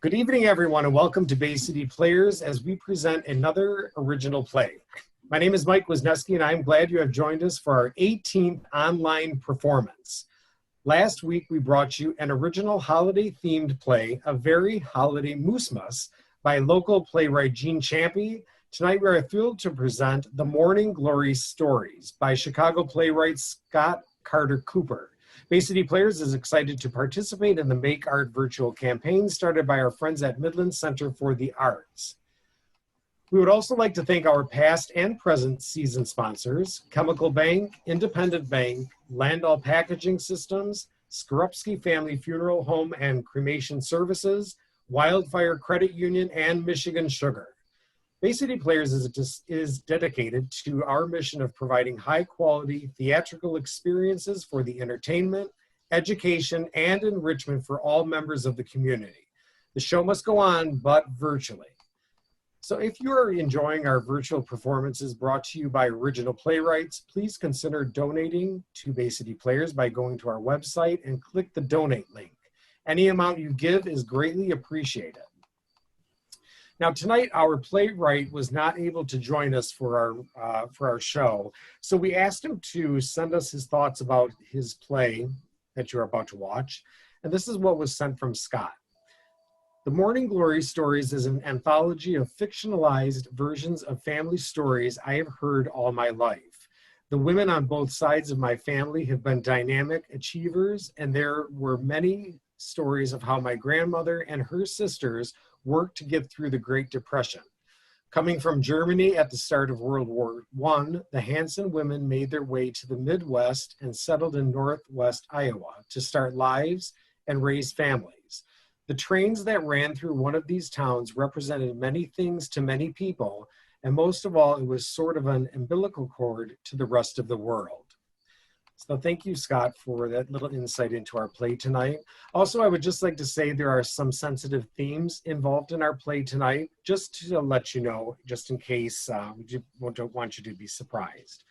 Good evening, everyone, and welcome to Bay City Players as we present another original play. My name is Mike Wisniewski, and I'm glad you have joined us for our 18th online performance. Last week, we brought you an original holiday-themed play, A Very Holiday Moose-Muss, by local playwright Gene Champy. Tonight, we are thrilled to present The Morning Glory Stories by Chicago playwright Scott Carter Cooper. Bay City Players is excited to participate in the Make Art virtual campaign started by our friends at Midland Center for the Arts. We would also like to thank our past and present season sponsors, Chemical Bank, Independent Bank, Landau Packaging Systems, Skorupski Family Funeral Home and Cremation Services, Wildfire Credit Union, and Michigan Sugar. Bay City Players is dedicated to our mission of providing high-quality theatrical experiences for the entertainment, education, and enrichment for all members of the community. The show must go on, but virtually. So if you are enjoying our virtual performances brought to you by original playwrights, please consider donating to Bay City Players by going to our website and click the donate link. Any amount you give is greatly appreciated. Now tonight, our playwright was not able to join us for our show, so we asked him to send us his thoughts about his play that you're about to watch, and this is what was sent from Scott. The Morning Glory Stories is an anthology of fictionalized versions of family stories I have heard all my life. The women on both sides of my family have been dynamic achievers, and there were many stories of how my grandmother and her sisters worked to get through the Great Depression. Coming from Germany at the start of World War I, the Hanson women made their way to the Midwest and settled in Northwest Iowa to start lives and raise families. The trains that ran through one of these towns represented many things to many people, and most of all, it was sort of an umbilical cord to the rest of the world. So thank you, Scott, for that little insight into our play tonight. Also, I would just like to say there are some sensitive themes involved in our play tonight, just to let you know, just in case we don't want you to be surprised.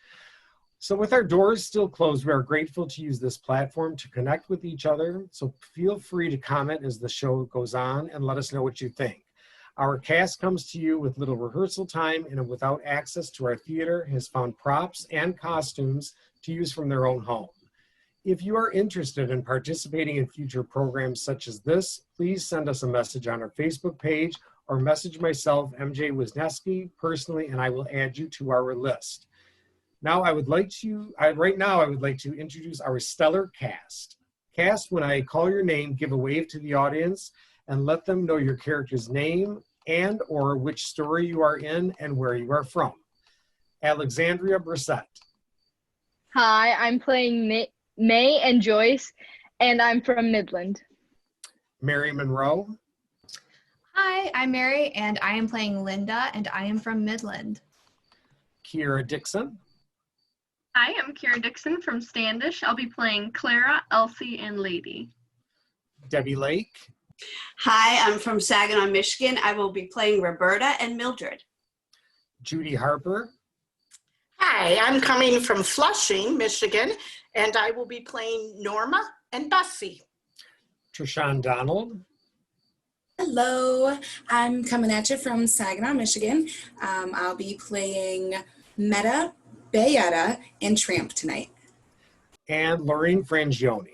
So with our doors still closed, we are grateful to use this platform to connect with each other. So feel free to comment as the show goes on and let us know what you think. Our cast comes to you with little rehearsal time and without access to our theater has found props and costumes to use from their own home. If you are interested in participating in future programs such as this, please send us a message on our Facebook page or message myself, MJ Wisniewski, personally, and I will add you to our list. Now I would like to introduce our stellar cast. Cast, when I call your name, give a wave to the audience and let them know your character's name and or which story you are in and where you are from. Alexandria Bressette. Hi, I'm playing May and Joyce, and I'm from Midland. Mary Monroe. Hi, I'm Mary, and I am playing Linda, and I am from Midland. Keara Dixon. Hi, I'm Keara Dixon from Standish. I'll be playing Clara, Elsie, and Lady. Debbie Lake. Hi, I'm from Saginaw, Michigan. I will be playing Roberta and Mildred. Judy Harper. Hi, I'm coming from Flushing, Michigan, and I will be playing Norma and Bessie. Trashan Donald. Hello, I'm coming at you from Saginaw, Michigan. I'll be playing Metta, Beata, and Tramp tonight. And Laurene Franjione.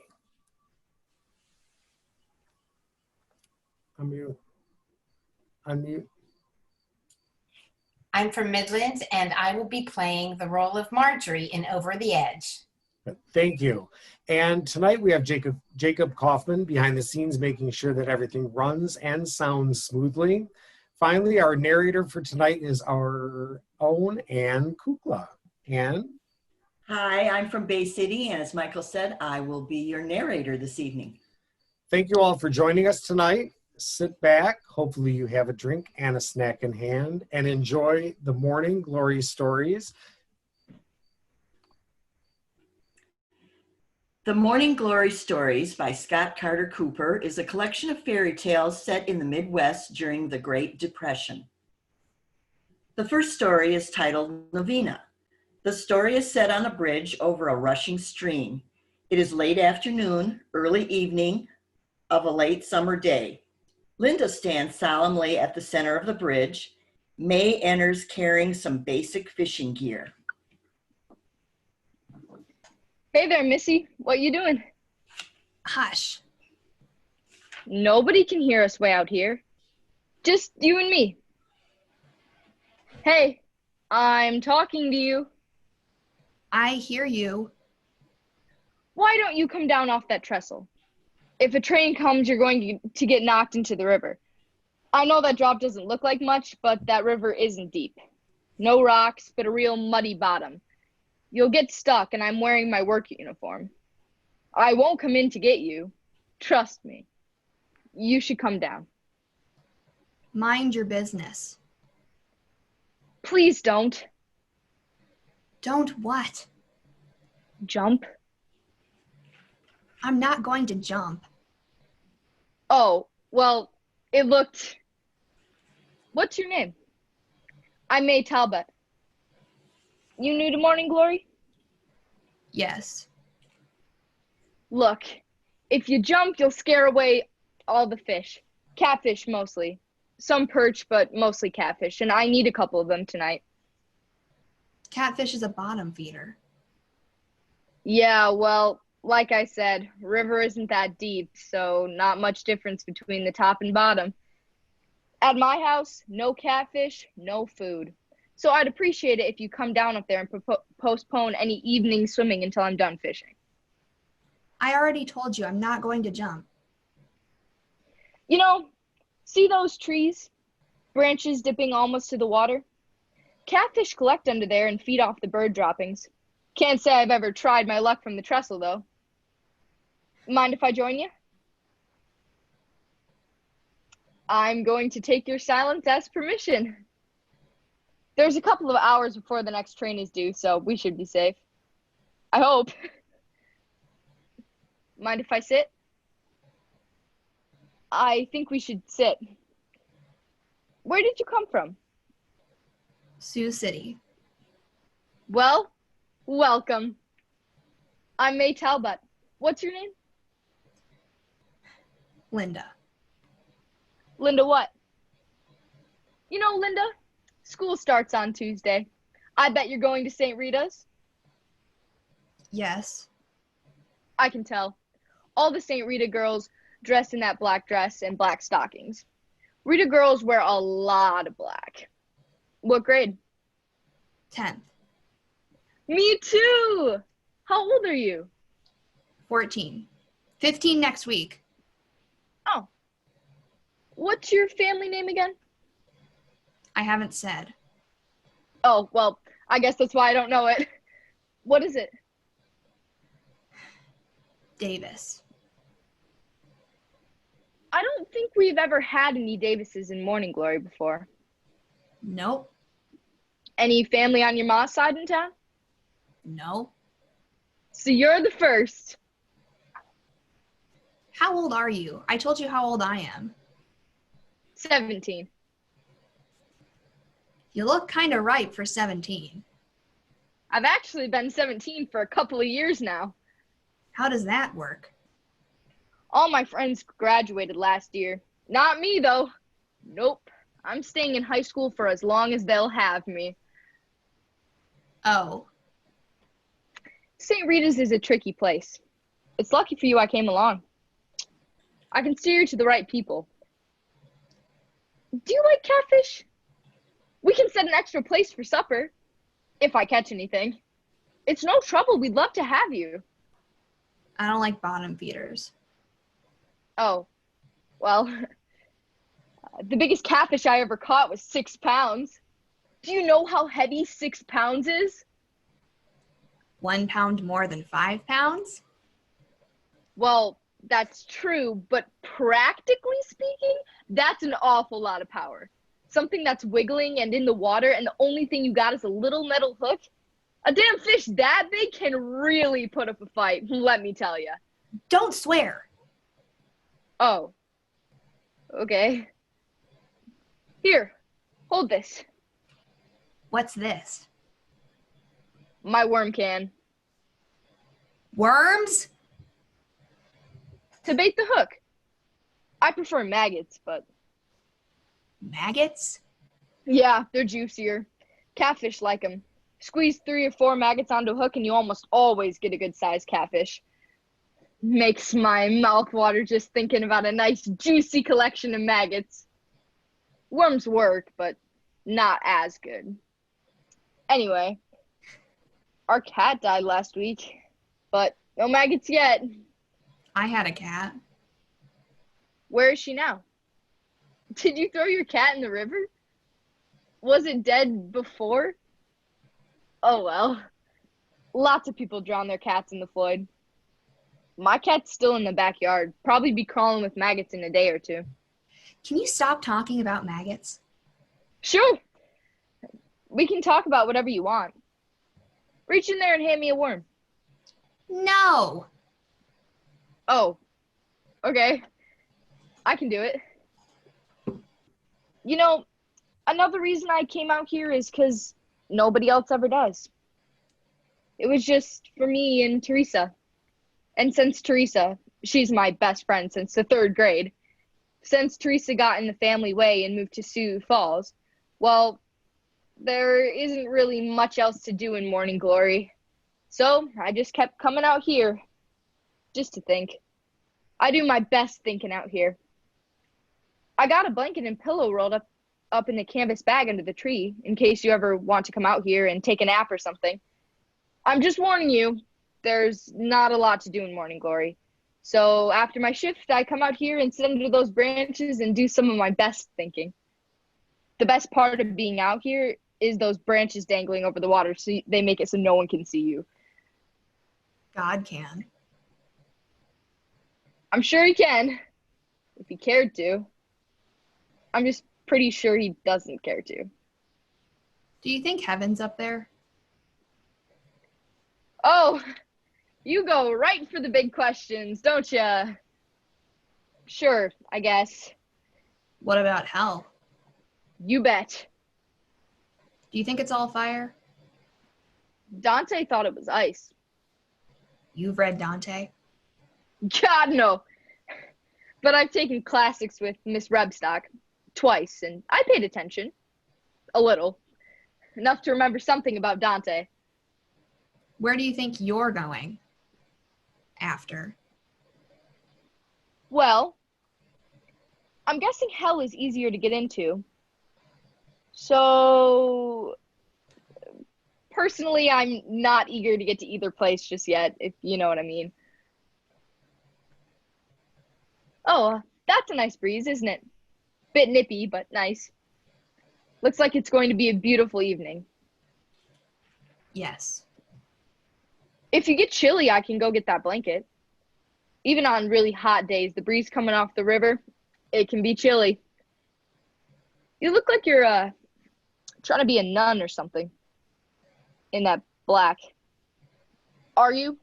Unmute. I'm from Midland, and I will be playing the role of Margery in Over the Edge. Thank you. And tonight we have Jacob Kaufman behind the scenes, making sure that everything runs and sounds smoothly. Finally, our narrator for tonight is our own Ann Kukla. Ann? Hi, I'm from Bay City, and as Michael said, I will be your narrator this evening. Thank you all for joining us tonight. Sit back, hopefully you have a drink and a snack in hand, and enjoy the Morning Glory Stories. The Morning Glory Stories by Scott Carter Cooper is a collection of fairy tales set in the Midwest during the Great Depression. The first story is titled Novena. The story is set on a bridge over a rushing stream. It is late afternoon, early evening of a late summer day. Linda stands solemnly at the center of the bridge. May enters carrying some basic fishing gear. Hey there, Missy. What you doing? Hush. Nobody can hear us way out here. Just you and me. Hey, I'm talking to you. I hear you. Why don't you come down off that trestle? If a train comes, you're going to get knocked into the river. I know that drop doesn't look like much, but that river isn't deep. No rocks, but a real muddy bottom. You'll get stuck, and I'm wearing my work uniform. I won't come in to get you. Trust me. You should come down. Mind your business. Please don't. Don't what? Jump. I'm not going to jump. Oh, well, it looked... What's your name? I'm May Talbot. You new to Morning Glory? Yes. Look, if you jump, you'll scare away all the fish. Catfish, mostly. Some perch, but mostly catfish, and I need a couple of them tonight. Catfish is a bottom feeder. Yeah, well, like I said, river isn't that deep, so not much difference between the top and bottom. At my house, no catfish, no food. So I'd appreciate it if you come down up there and postpone any evening swimming until I'm done fishing. I already told you I'm not going to jump. You know, see those trees? Branches dipping almost to the water? Catfish collect under there and feed off the bird droppings. Can't say I've ever tried my luck from the trestle, though. Mind if I join you? I'm going to take your silence as permission. There's a couple of hours before the next train is due, so we should be safe. I hope. Mind if I sit? I think we should sit. Where did you come from? Sioux City. Well, welcome. I'm May Talbot. What's your name? Linda. Linda what? You know, Linda, school starts on Tuesday. I bet you're going to St. Rita's. Yes. I can tell. All the St. Rita girls dress in that black dress and black stockings. Rita girls wear a lot of black. What grade? 10th. Me too! How old are you? 14. 15 next week. Oh. What's your family name again? I haven't said. Oh, well, I guess that's why I don't know it. What is it? Davis. I don't think we've ever had any Davises in Morning Glory before. Nope. Any family on your mom's side in town? No. So you're the first. How old are you? I told you how old I am. 17. You look kind of ripe for 17. I've actually been 17 for a couple of years now. How does that work? All my friends graduated last year. Not me, though. Nope. I'm staying in high school for as long as they'll have me. Oh. St. Rita's is a tricky place. It's lucky for you I came along. I can steer you to the right people. Do you like catfish? We can set an extra place for supper, if I catch anything. It's no trouble. We'd love to have you. I don't like bottom feeders. Oh, well, the biggest catfish I ever caught was 6 pounds. Do you know how heavy 6 pounds is? 1 pound more than 5 pounds? Well, that's true, but practically speaking, that's an awful lot of power. Something that's wiggling and in the water, and the only thing you got is a little metal hook. A damn fish that big can really put up a fight, let me tell you. Don't swear. Oh. Okay. Here, hold this. What's this? My worm can. Worms? To bait the hook. I prefer maggots, but Maggots? yeah, they're juicier. Catfish like them. Squeeze 3 or 4 maggots onto a hook and you almost always get a good sized catfish. Makes my mouth water just thinking about a nice juicy collection of maggots. Worms work, but not as good. Anyway, our cat died last week, but no maggots yet. I had a cat. Where is she now? Did you throw your cat in the river? Was it dead before? Oh well. Lots of people drown their cats in the Floyd. My cat's still in the backyard. Probably be crawling with maggots in a day or 2. Can you stop talking about maggots? Sure. We can talk about whatever you want. Reach in there and hand me a worm. No. Oh. Okay. I can do it. You know, another reason I came out here is because nobody else ever does. It was just for me and Teresa. And since Teresa, she's my best friend since the 3rd grade, since Teresa got in the family way and moved to Sioux Falls, well, there isn't really much else to do in Morning Glory. So I just kept coming out here just to think. I do my best thinking out here. I got a blanket and pillow rolled up in a canvas bag under the tree in case you ever want to come out here and take a nap or something. I'm just warning you, there's not a lot to do in Morning Glory. So after my shift, I come out here and sit under those branches and do some of my best thinking. The best part of being out here is those branches dangling over the water so they make it so no one can see you. God can. I'm sure he can, if he cared to. I'm just pretty sure he doesn't care to. Do you think heaven's up there? Oh, you go right for the big questions, don't ya? Sure, I guess. What about hell? You bet. Do you think it's all fire? Dante thought it was ice. You've read Dante? God, no. But I've taken classics with Miss Rebstock twice, and I paid attention. A little. Enough to remember something about Dante. Where do you think you're going after? Well, I'm guessing hell is easier to get into. So, personally, I'm not eager to get to either place just yet, if you know what I mean. Oh, that's a nice breeze, isn't it? Bit nippy, but nice. Looks like it's going to be a beautiful evening. Yes. If you get chilly, I can go get that blanket. Even on really hot days, the breeze coming off the river, it can be chilly. You look like you're trying to be a nun or something in that black. Are you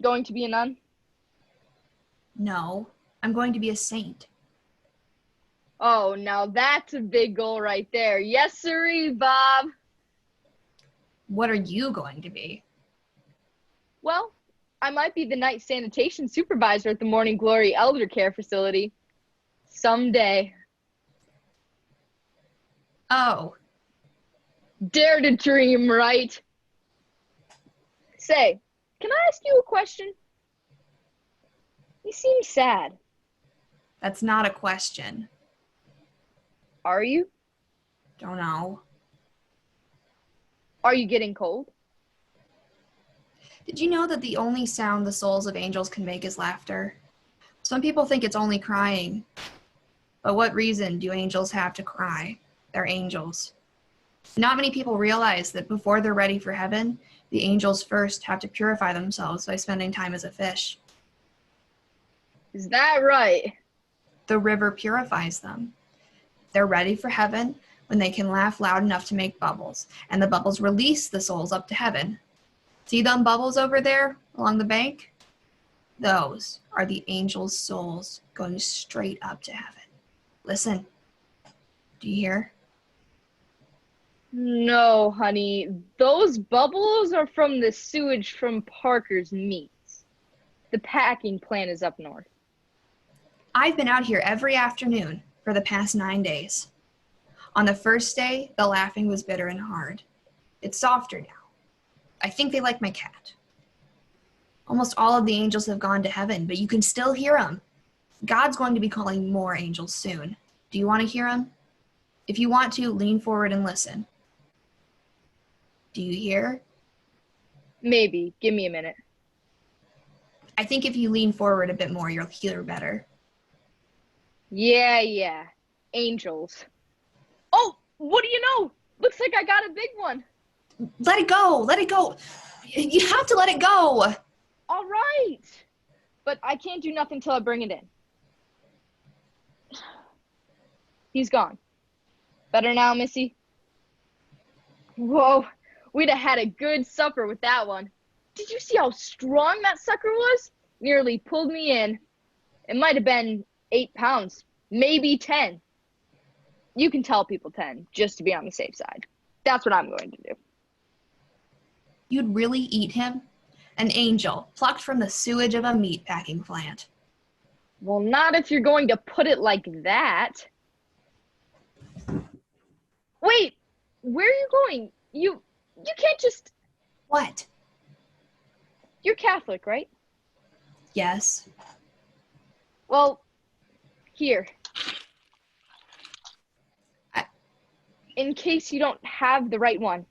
going to be a nun? No, I'm going to be a saint. Oh, now that's a big goal right there. Yes, sirree, Bob. What are you going to be? Well, I might be the night sanitation supervisor at the Morning Glory Elder Care Facility. Someday. Oh. Dare to dream, right? Say, can I ask you a question? You seem sad. That's not a question. Are you? Don't know. Are you getting cold? Did you know that the only sound the souls of angels can make is laughter? Some people think it's only crying. But what reason do angels have to cry? They're angels. Not many people realize that before they're ready for heaven, the angels first have to purify themselves by spending time as a fish. Is that right? The river purifies them. They're ready for heaven when they can laugh loud enough to make bubbles, and the bubbles release the souls up to heaven. See them bubbles over there along the bank? Those are the angels' souls going straight up to heaven. Listen. Do you hear? No, honey. Those bubbles are from the sewage from Parker's meats. The packing plant is up north. I've been out here every afternoon for the past 9 days. On the first day, the laughing was bitter and hard. It's softer now. I think they like my cat. Almost all of the angels have gone to heaven, but you can still hear them. God's going to be calling more angels soon. Do you want to hear him? If you want to, lean forward and listen. Do you hear? Maybe. Give me a minute. I think if you lean forward a bit more, you'll hear better. Yeah. Angels. Oh, what do you know? Looks like I got a big one. Let it go. Let it go. You have to let it go. All right. But I can't do nothing till I bring it in. He's gone. Better now, Missy? Whoa, we'd have had a good supper with that one. Did you see how strong that sucker was? Nearly pulled me in. It might have been 8 pounds, maybe 10. You can tell people 10, just to be on the safe side. That's what I'm going to do. You'd really eat him? An angel, plucked from the sewage of a meatpacking plant. Well, not if you're going to put it like that. Wait, where are you going? You can't just... What? You're Catholic, right? Yes. Well, here. In case you don't have the right one.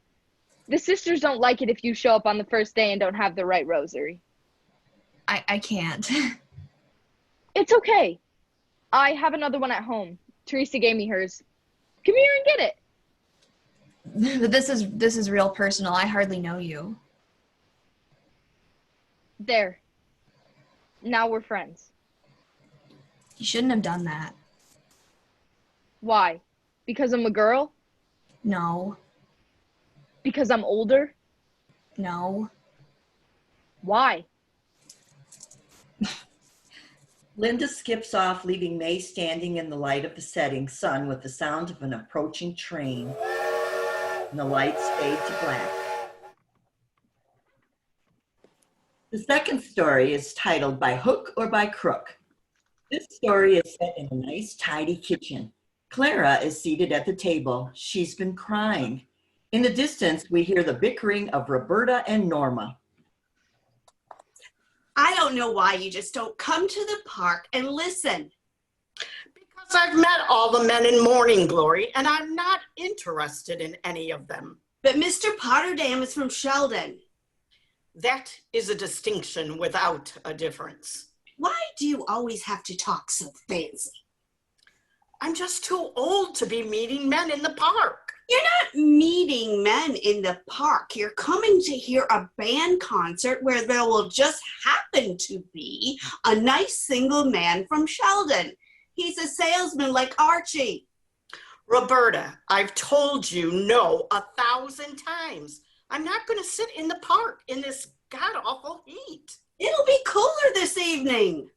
The sisters don't like it if you show up on the first day and don't have the right rosary. I can't. It's okay. I have another one at home. Teresa gave me hers. Come here and get it. But this is real personal. I hardly know you. There. Now we're friends. You shouldn't have done that. Why? Because I'm a girl? No. Because I'm older? No. Why? Linda skips off, leaving May standing in the light of the setting sun with the sound of an approaching train. And the lights fade to black. The second story is titled By Hook or By Crook. This story is set in a nice, tidy kitchen. Clara is seated at the table. She's been crying. In the distance, we hear the bickering of Roberta and Norma. I don't know why you just don't come to the park and listen. Because I've met all the men in Morning Glory, and I'm not interested in any of them. But Mr. Potterdam is from Sheldon. That is a distinction without a difference. Why do you always have to talk so fancy? I'm just too old to be meeting men in the park. You're not meeting men in the park. You're coming to hear a band concert where there will just happen to be a nice single man from Sheldon. He's a salesman like Archie. Roberta, I've told you no 1,000 times. I'm not going to sit in the park in this god-awful heat. It'll be cooler this evening.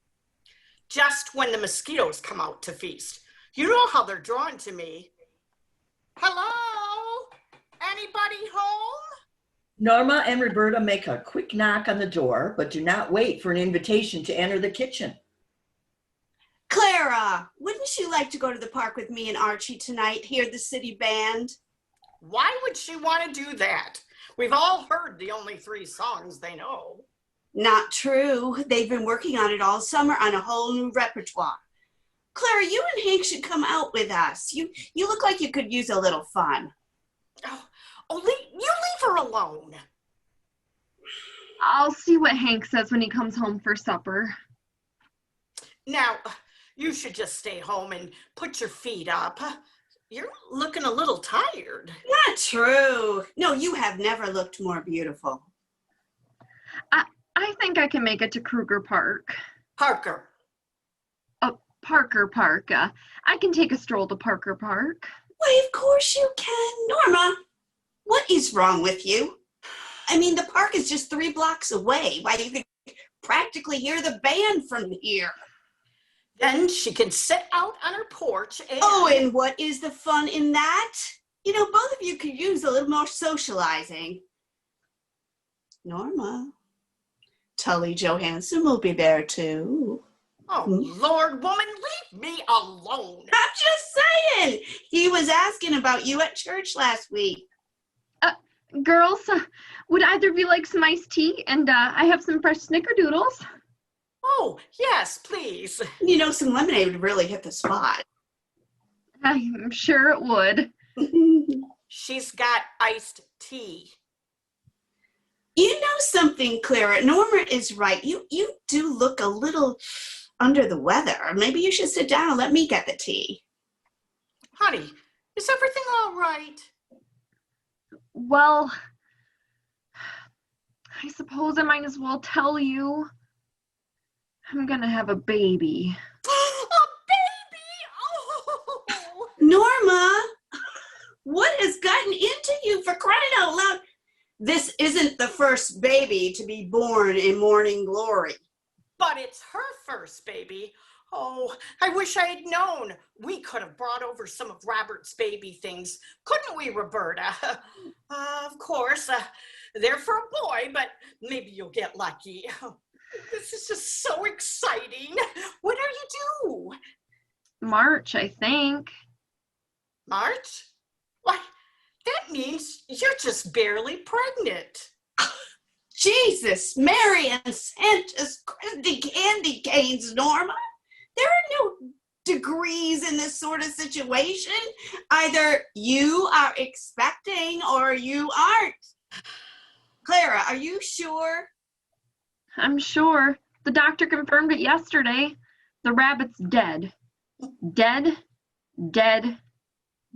Just when the mosquitoes come out to feast. You know how they're drawn to me. Hello? Anybody home? Norma and Roberta make a quick knock on the door, but do not wait for an invitation to enter the kitchen. Clara, wouldn't you like to go to the park with me and Archie tonight, hear the city band? Why would she want to do that? We've all heard the only 3 songs they know. Not true. They've been working on it all summer on a whole new repertoire. Clara, you and Hank should come out with us. You look like you could use a little fun. You leave her alone. I'll see what Hank says when he comes home for supper. Now, you should just stay home and put your feet up. You're looking a little tired. Not true. No, you have never looked more beautiful. I think I can make it to Kruger Park. Parker. Parker Park. I can take a stroll to Parker Park. Why, of course you can. Norma, what is wrong with you? I mean, the park is just 3 blocks away. Why, you could practically hear the band from here. Then she can sit out on her porch and... Oh, and what is the fun in that? You know, both of you could use a little more socializing. Norma, Tully Johansson will be there too. Oh, Lord, woman, leave me alone. I'm just saying. He was asking about you at church last week. Girls, would either of you like some iced tea? And I have some fresh snickerdoodles. Oh, yes, please. You know, some lemonade would really hit the spot. I'm sure it would. She's got iced tea. You know something, Clara? Norma is right. You do look a little under the weather. Maybe you should sit down and let me get the tea. Honey, is everything all right? Well, I suppose I might as well tell you. I'm gonna have a baby. A baby? Oh! Norma, what has gotten into you, for crying out loud? This isn't the first baby to be born in morning glory. But it's her first baby. Oh, I wish I had known. We could have brought over some of Robert's baby things, couldn't we, Roberta? Of course, they're for a boy, but maybe you'll get lucky. This is just so exciting. What are you due? March, I think. March? Why, that means you're just barely pregnant. Jesus, Mary and Santa's Christy candy canes, Norma. There are no degrees in this sort of situation. Either you are expecting or you aren't. Clara, are you sure? I'm sure. The doctor confirmed it yesterday. The rabbit's dead. Dead, dead,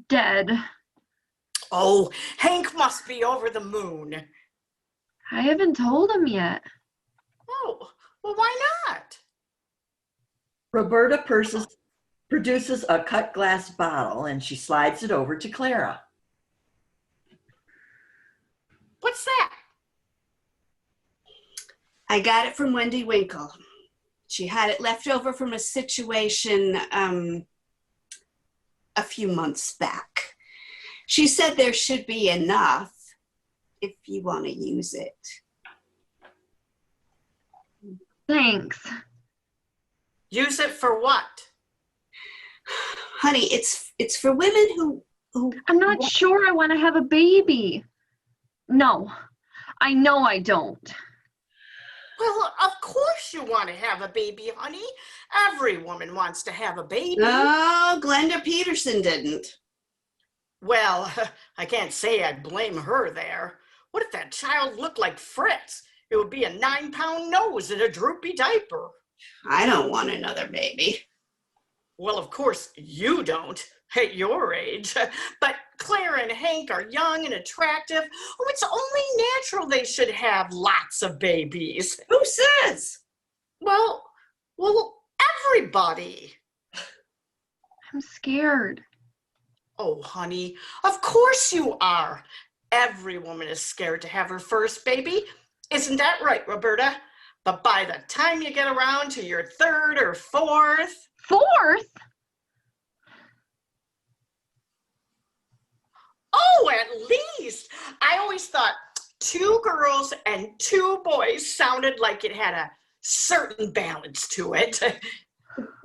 dead. Oh, Hank must be over the moon. I haven't told him yet. Oh, well, why not? Roberta produces a cut glass bottle and she slides it over to Clara. What's that? I got it from Wendy Winkle. She had it left over from a situation a few months back. She said there should be enough if you want to use it. Thanks. Use it for what? Honey, it's for women who I'm not sure I want to have a baby. No, I know I don't. Well, of course you want to have a baby, honey. Every woman wants to have a baby. Oh, Glenda Peterson didn't. Well, I can't say I'd blame her there. What if that child looked like Fritz? It would be a 9-pound nose and a droopy diaper. I don't want another baby. Well, of course you don't at your age. But Clara and Hank are young and attractive. Oh, it's only natural they should have lots of babies. Who says? Well, everybody. I'm scared. Oh, honey, of course you are. Every woman is scared to have her first baby. Isn't that right, Roberta? But by the time you get around to your third or fourth... Fourth? Oh, at least. I always thought 2 girls and 2 boys sounded like it had a certain balance to it.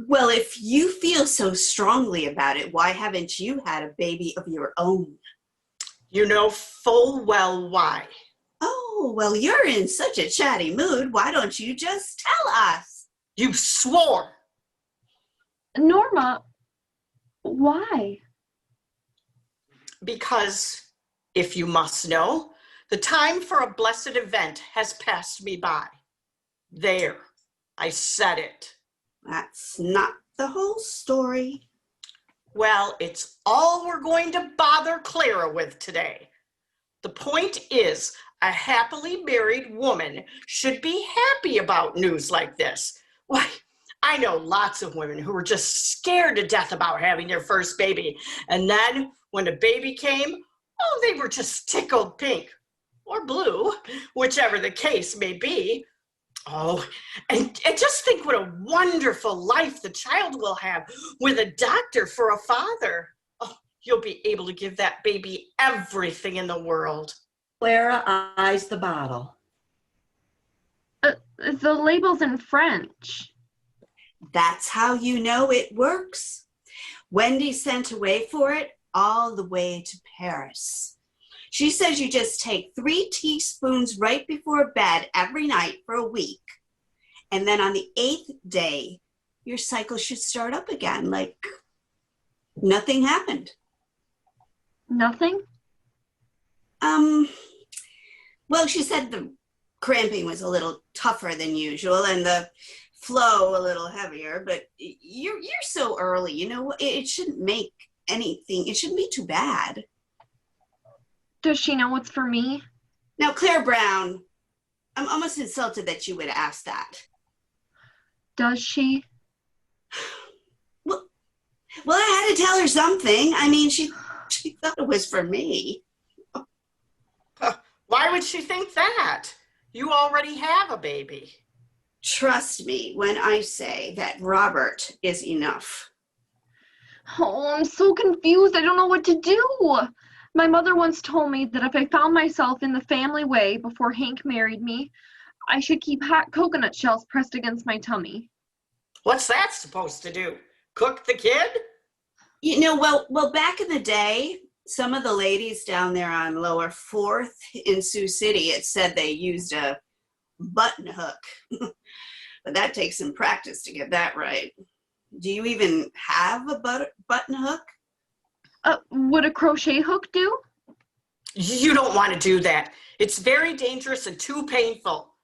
Well, if you feel so strongly about it, why haven't you had a baby of your own? You know full well why. Oh, well, you're in such a chatty mood. Why don't you just tell us? You swore. Norma, why? Because, if you must know, the time for a blessed event has passed me by. There, I said it. That's not the whole story. Well, it's all we're going to bother Clara with today. The point is, a happily married woman should be happy about news like this. Why, I know lots of women who were just scared to death about having their first baby. And then when the baby came, oh, they were just tickled pink or blue, whichever the case may be. Oh, and just think what a wonderful life the child will have with a doctor for a father. Oh, you'll be able to give that baby everything in the world. Clara eyes the bottle. The label's in French. That's how you know it works. Wendy sent away for it all the way to Paris. She says you just take 3 teaspoons right before bed every night for a week. And then on the 8th day, your cycle should start up again, like nothing happened. Nothing? Well, she said the cramping was a little tougher than usual and the flow a little heavier, but you're so early, you know, it shouldn't make anything, it shouldn't be too bad. Does she know it's for me? Now, Claire Brown, I'm almost insulted that you would ask that. Does she? Well, I had to tell her something. I mean, she thought it was for me. Why would she think that? You already have a baby. Trust me when I say that Robert is enough. Oh, I'm so confused. I don't know what to do. My mother once told me that if I found myself in the family way before Hank married me, I should keep hot coconut shells pressed against my tummy. What's that supposed to do? Cook the kid? You know, well, back in the day, some of the ladies down there on Lower 4th in Sioux City, it said they used a button hook. But that takes some practice to get that right. Do you even have a button hook? Would a crochet hook do? You don't want to do that. It's very dangerous and too painful.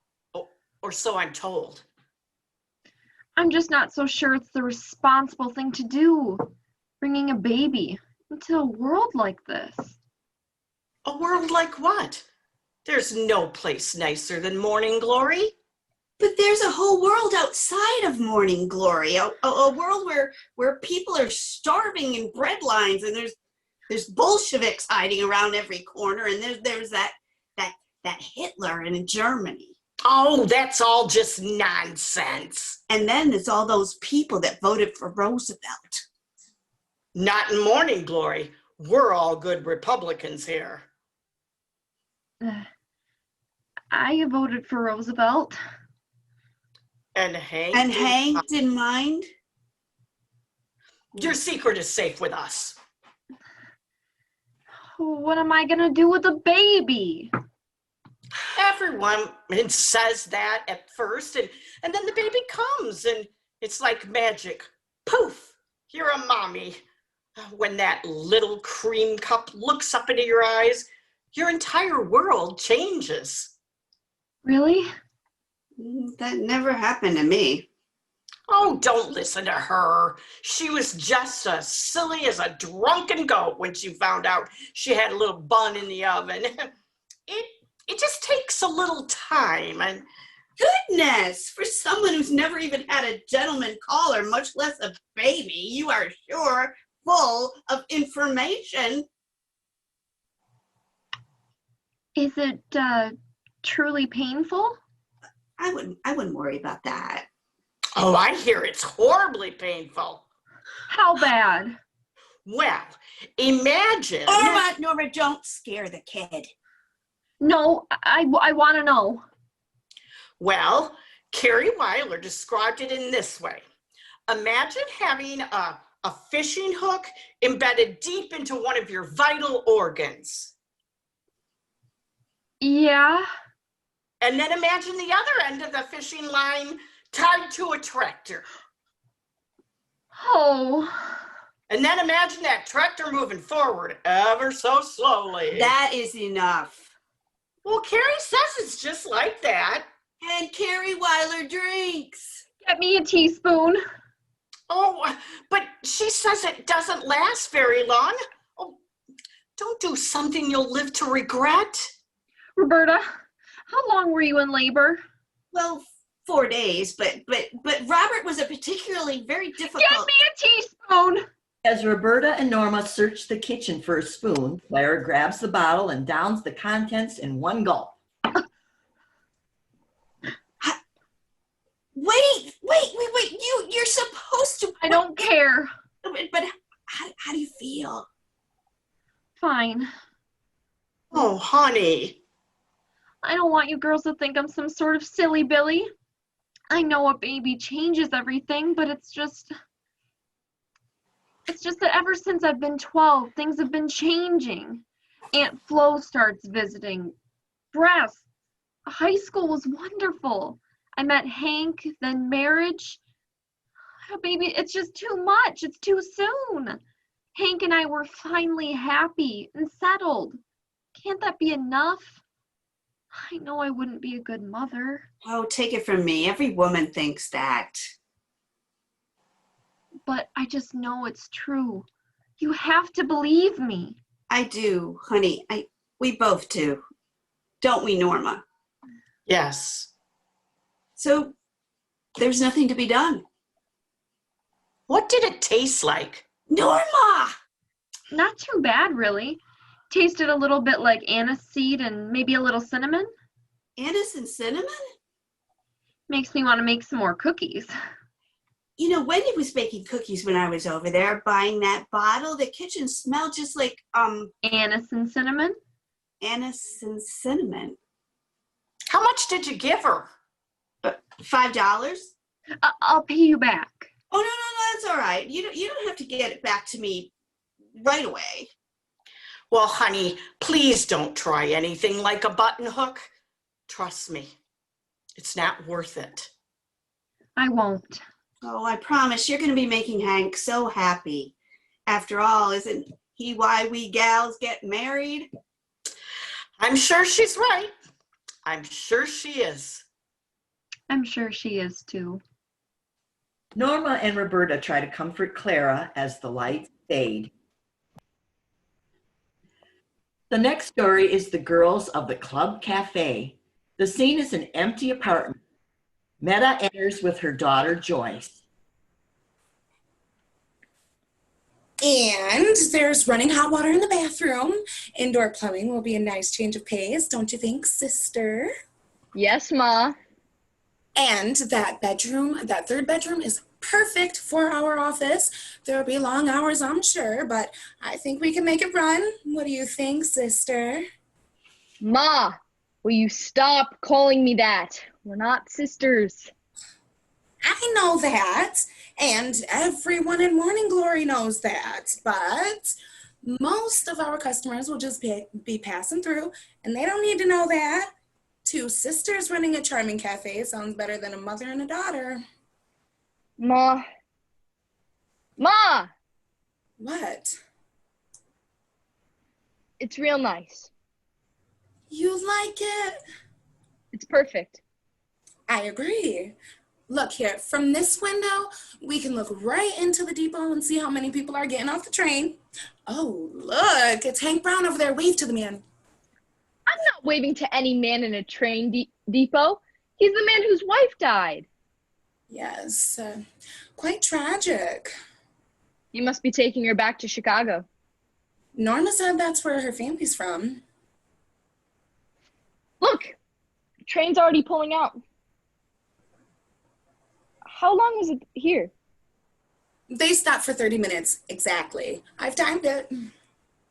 Or so I'm told. I'm just not so sure it's the responsible thing to do. Bringing a baby into a world like this. A world like what? There's no place nicer than Morning Glory. But there's a whole world outside of Morning Glory, a world where people are starving in bread lines, and there's Bolsheviks hiding around every corner, and there's that Hitler in Germany. Oh, that's all just nonsense. And then there's all those people that voted for Roosevelt. Not in Morning Glory. We're all good Republicans here. I voted for Roosevelt. And Hank? And Hank didn't mind? Your secret is safe with us. What am I gonna do with a baby? Everyone says that at first, and then the baby comes, and it's like magic. Poof, you're a mommy. When that little cream cup looks up into your eyes, your entire world changes. Really? That never happened to me. Oh, don't listen to her. She was just as silly as a drunken goat when she found out she had a little bun in the oven. It just takes a little time. And goodness, for someone who's never even had a gentleman caller, much less a baby, you are sure full of information. Is it truly painful? I wouldn't worry about that. Oh, I hear it's horribly painful. How bad? Well, imagine. Norma, don't scare the kid. No, I want to know. Well, Carrie Weiler described it in this way. Imagine having a fishing hook embedded deep into one of your vital organs. Yeah. And then imagine the other end of the fishing line tied to a tractor. Oh. And then imagine that tractor moving forward ever so slowly. That is enough. Well, Carrie says it's just like that. And Carrie Weiler drinks. Get me a teaspoon. Oh, but she says it doesn't last very long. Oh, don't do something you'll live to regret. Roberta, how long were you in labor? Well, 4 days, but Robert was a particularly very difficult. Get me a teaspoon. As Roberta and Norma search the kitchen for a spoon, Clara grabs the bottle and downs the contents in one gulp. Wait, you're supposed to. I don't care. But how do you feel? Fine. Oh, honey. I don't want you girls to think I'm some sort of silly Billy. I know a baby changes everything, but it's just that ever since I've been 12, things have been changing. Aunt Flo starts visiting. Breasts. High school was wonderful. I met Hank, then marriage. Oh, baby, it's just too much. It's too soon. Hank and I were finally happy and settled. Can't that be enough? I know I wouldn't be a good mother. Oh, take it from me. Every woman thinks that. But I just know it's true. You have to believe me. I do, honey. We both do. Don't we, Norma? Yes. So there's nothing to be done. What did it taste like? Norma! Not too bad, really. Tasted a little bit like aniseed and maybe a little cinnamon. Anise and cinnamon? Makes me want to make some more cookies. You know, Wendy was baking cookies when I was over there buying that bottle. The kitchen smelled just like, Anise and cinnamon? Anise and cinnamon. How much did you give her? $5? I'll pay you back. Oh, no, that's all right. You don't have to get it back to me right away. Well, honey, please don't try anything like a button hook. Trust me, it's not worth it. I won't. Oh, I promise you're going to be making Hank so happy. After all, isn't he why we gals get married? I'm sure she's right. I'm sure she is. I'm sure she is too. Norma and Roberta try to comfort Clara as the lights fade. The next story is The Girls of the Club Café. The scene is an empty apartment. Metta enters with her daughter, Joyce. And there's running hot water in the bathroom. Indoor plumbing will be a nice change of pace, don't you think, sister? Yes, Ma. And that third bedroom is perfect for our office. There'll be long hours, I'm sure, but I think we can make it run. What do you think, sister? Ma, will you stop calling me that? We're not sisters. I know that, and everyone in Morning Glory knows that, but most of our customers will just be passing through, and they don't need to know that. Two sisters running a charming cafe sounds better than a mother and a daughter. Ma. What? It's real nice. You like it? It's perfect. I agree. Look here, from this window, we can look right into the depot and see how many people are getting off the train. Oh, look, it's Hank Brown over there. Wave to the man. I'm not waving to any man in a train depot. He's the man whose wife died. Yes, quite tragic. You must be taking her back to Chicago. Norma said that's where her family's from. Look, the train's already pulling out. How long was it here? They stopped for 30 minutes, exactly. I've timed it.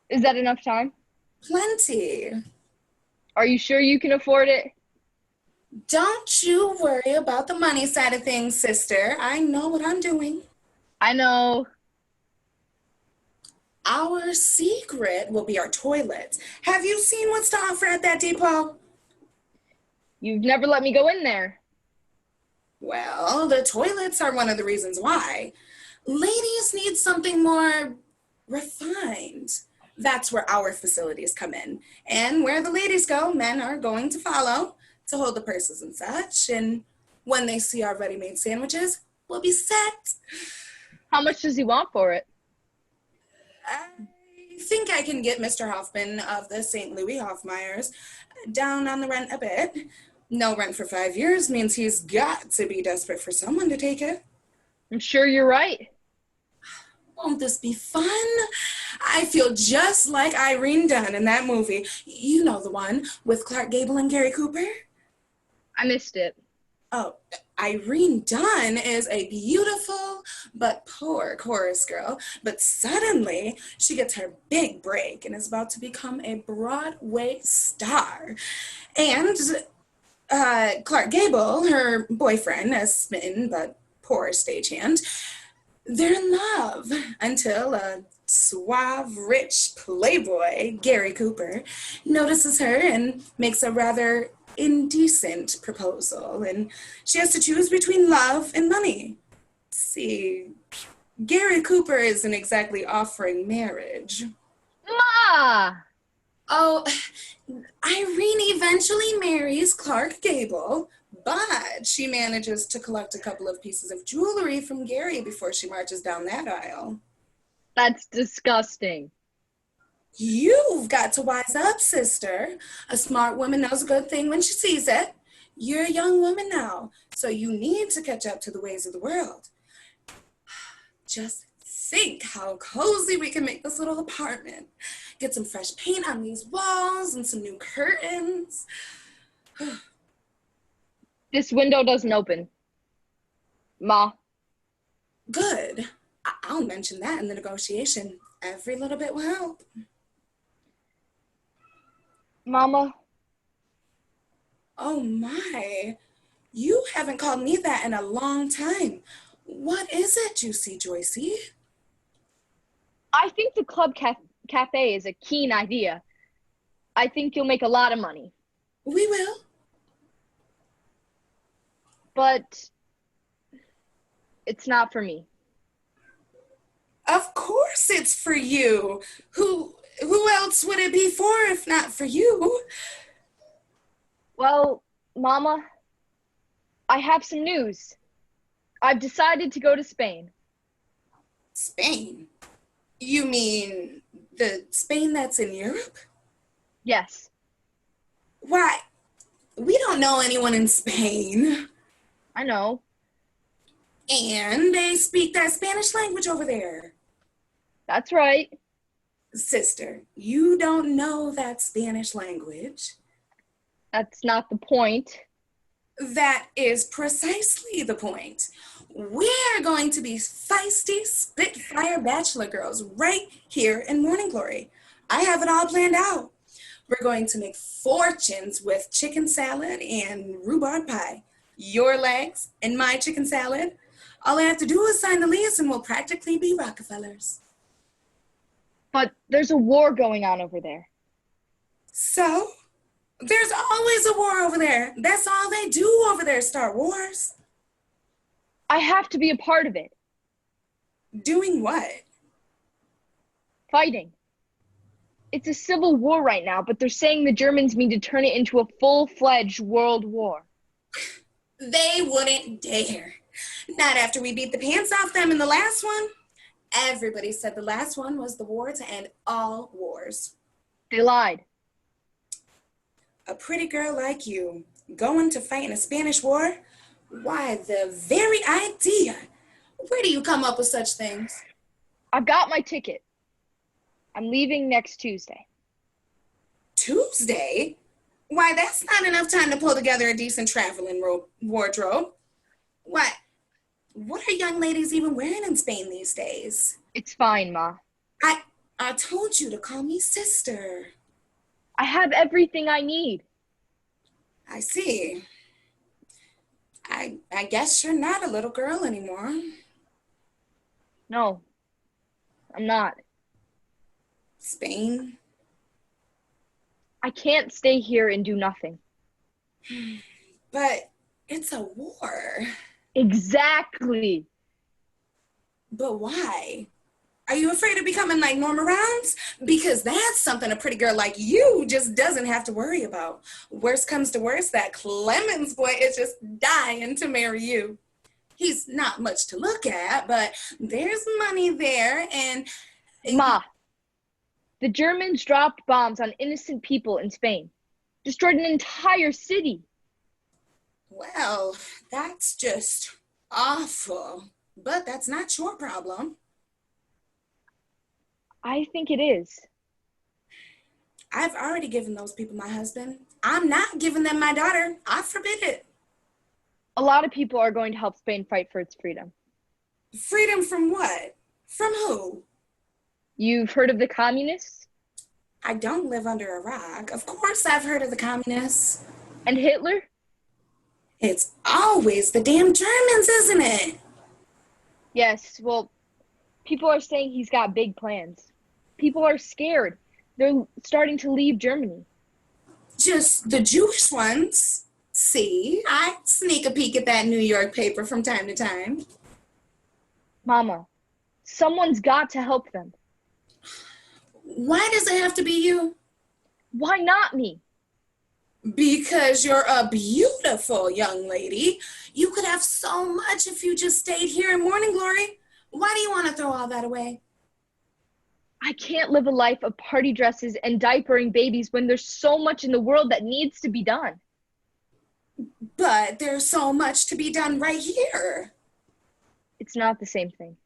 Is that enough time? Plenty. Are you sure you can afford it? Don't you worry about the money side of things, sister. I know what I'm doing. I know. Our secret will be our toilets. Have you seen what's to offer at that depot? You've never let me go in there. Well, the toilets are one of the reasons why. Ladies need something more refined. That's where our facilities come in. And where the ladies go, men are going to follow to hold the purses and such. And when they see our ready-made sandwiches, we'll be set. How much does he want for it? I think I can get Mr. Hoffman of the St. Louis Hoffmeyers down on the rent a bit. No rent for 5 years means he's got to be desperate for someone to take it. I'm sure you're right. Won't this be fun? I feel just like Irene Dunn in that movie. You know the one with Clark Gable and Gary Cooper? I missed it. Oh, Irene Dunn is a beautiful but poor chorus girl, but suddenly she gets her big break and is about to become a Broadway star. And Clark Gable, her boyfriend, a smitten but poor stagehand, they're in love until a suave, rich playboy, Gary Cooper, notices her and makes a rather indecent proposal, and she has to choose between love and money. See, Gary Cooper isn't exactly offering marriage. Ma! Oh, Irene eventually marries Clark Gable, but she manages to collect a couple of pieces of jewelry from Gary before she marches down that aisle. That's disgusting. You've got to wise up, sister. A smart woman knows a good thing when she sees it. You're a young woman now, so you need to catch up to the ways of the world. Just think how cozy we can make this little apartment. Get some fresh paint on these walls and some new curtains. This window doesn't open. Ma. Good. I'll mention that in the negotiation. Every little bit will help. Mama. Oh my. You haven't called me that in a long time. What is it, Juicy Joycey? I think the Club Café is a keen idea. I think you'll make a lot of money. We will. But it's not for me. Of course it's for you. Who else would it be for if not for you? Well, Mama, I have some news. I've decided to go to Spain. Spain? You mean the Spain that's in Europe? Yes. Why, we don't know anyone in Spain. I know. And they speak that Spanish language over there. That's right. Sister, you don't know that Spanish language. That's not the point. That is precisely the point. We're going to be feisty, spitfire bachelor girls right here in Morning Glory. I have it all planned out. We're going to make fortunes with chicken salad and rhubarb pie. Your legs and my chicken salad. All I have to do is sign the lease and we'll practically be Rockefellers. But there's a war going on over there. So? There's always a war over there. That's all they do over there, start wars. I have to be a part of it. Doing what? Fighting. It's a civil war right now, but they're saying the Germans mean to turn it into a full-fledged world war. They wouldn't dare. Not after we beat the pants off them in the last one. Everybody said the last one was the war to end all wars. They lied. A pretty girl like you, going to fight in a Spanish war? Why, the very idea. Where do you come up with such things? I've got my ticket. I'm leaving next Tuesday. Tuesday? Why, that's not enough time to pull together a decent traveling wardrobe. What are young ladies even wearing in Spain these days? It's fine, Ma. I told you to call me sister. I have everything I need. I see. I guess you're not a little girl anymore. No, I'm not. Spain? I can't stay here and do nothing. But it's a war. Exactly. But why? Are you afraid of becoming like Norma Rounds? Because that's something a pretty girl like you just doesn't have to worry about. Worst comes to worst, that Clemens boy is just dying to marry you. He's not much to look at, but there's money there and... Ma, the Germans dropped bombs on innocent people in Spain. Destroyed an entire city. Well, that's just awful. But that's not your problem. I think it is. I've already given those people my husband. I'm not giving them my daughter. I forbid it. A lot of people are going to help Spain fight for its freedom. Freedom from what? From who? You've heard of the communists? I don't live under a rock. Of course I've heard of the communists. And Hitler? It's always the damn Germans, isn't it? Yes, well, people are saying he's got big plans. People are scared. They're starting to leave Germany. Just the Jewish ones. See, I sneak a peek at that New York paper from time to time. Mama, someone's got to help them. Why does it have to be you? Why not me? Because you're a beautiful young lady. You could have so much if you just stayed here in Morning Glory. Why do you want to throw all that away? I can't live a life of party dresses and diapering babies when there's so much in the world that needs to be done. But there's so much to be done right here. It's not the same thing.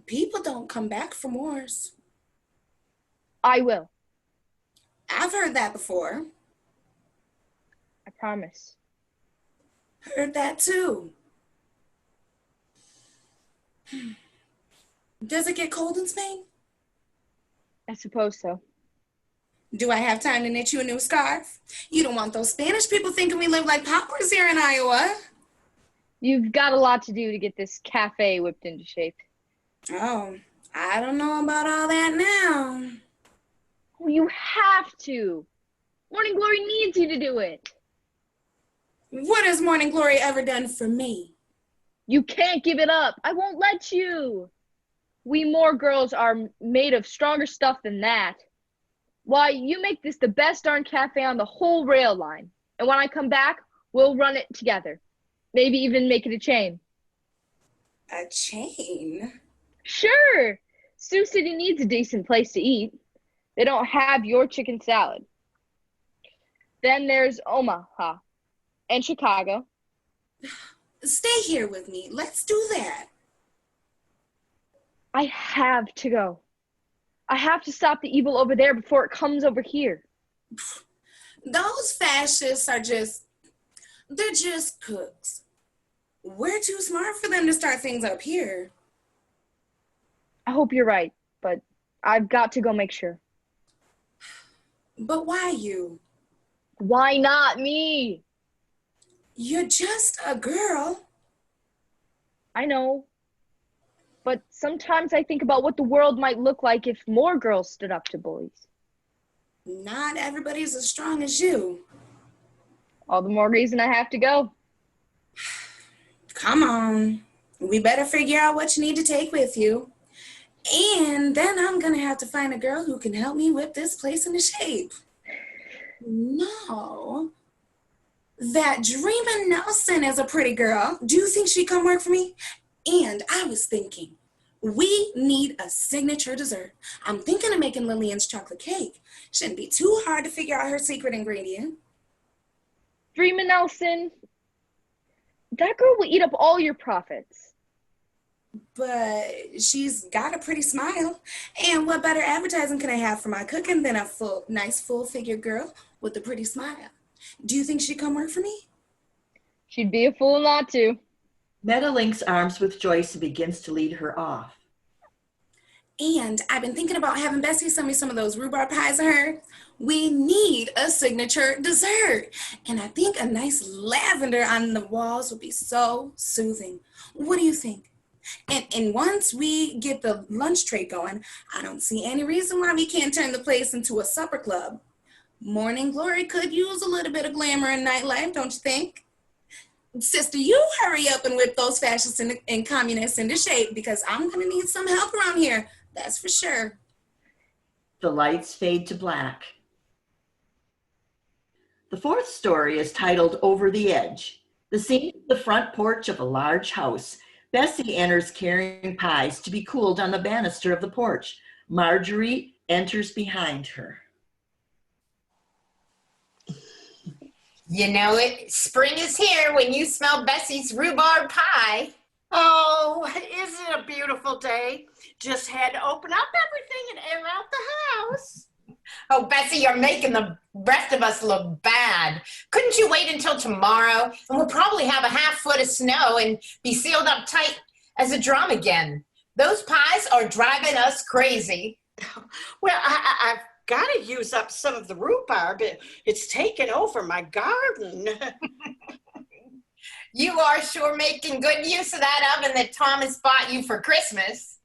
People don't come back from wars. I will. I've heard that before. I promise. Heard that too. Does it get cold in Spain? I suppose so. Do I have time to knit you a new scarf? You don't want those Spanish people thinking we live like paupers here in Iowa. You've got a lot to do to get this cafe whipped into shape. Oh, I don't know about all that now. Well, you have to. Morning Glory needs you to do it. What has Morning Glory ever done for me? You can't give it up. I won't let you. We Moore girls are made of stronger stuff than that. Why, you make this the best darn cafe on the whole rail line. And when I come back, we'll run it together. Maybe even make it a chain. A chain? Sure. Sioux City needs a decent place to eat. They don't have your chicken salad. Then there's Omaha and Chicago. Stay here with me. Let's do that. I have to go. I have to stop the evil over there before it comes over here. Those fascists they're just cooks. We're too smart for them to start things up here. I hope you're right, but I've got to go make sure. But why you? Why not me? You're just a girl. I know. But sometimes I think about what the world might look like if more girls stood up to bullies. Not everybody's as strong as you. All the more reason I have to go. Come on. We better figure out what you need to take with you. And then I'm going to have to find a girl who can help me whip this place into shape. No. That Dreamin' Nelson is a pretty girl. Do you think she'd come work for me? And I was thinking, we need a signature dessert. I'm thinking of making Lillian's chocolate cake. Shouldn't be too hard to figure out her secret ingredient. Dreamin' Nelson, that girl will eat up all your profits. But she's got a pretty smile. And what better advertising can I have for my cooking than a nice full-figured girl with a pretty smile? Do you think she'd come work for me? She'd be a fool not to. Metta links arms with Joyce and begins to lead her off. And I've been thinking about having Bessie send me some of those rhubarb pies of hers. We need a signature dessert. And I think a nice lavender on the walls would be so soothing. What do you think? And once we get the lunch tray going, I don't see any reason why we can't turn the place into a supper club. Morning Glory could use a little bit of glamour and nightlife, don't you think? Sister, you hurry up and whip those fascists and communists into shape because I'm going to need some help around here. That's for sure. The lights fade to black. The fourth story is titled Over the Edge. The scene is the front porch of a large house. Bessie enters carrying pies to be cooled on the banister of the porch. Margery enters behind her. You know it, spring is here when you smell Bessie's rhubarb pie. Oh, isn't it a beautiful day? Just had to open up everything and air out the house. Oh, Bessie, you're making the rest of us look bad. Couldn't you wait until tomorrow? And we'll probably have a half foot of snow and be sealed up tight as a drum again. Those pies are driving us crazy. Well, I've got to use up some of the rhubarb. It's taken over my garden. You are sure making good use of that oven that Thomas bought you for Christmas.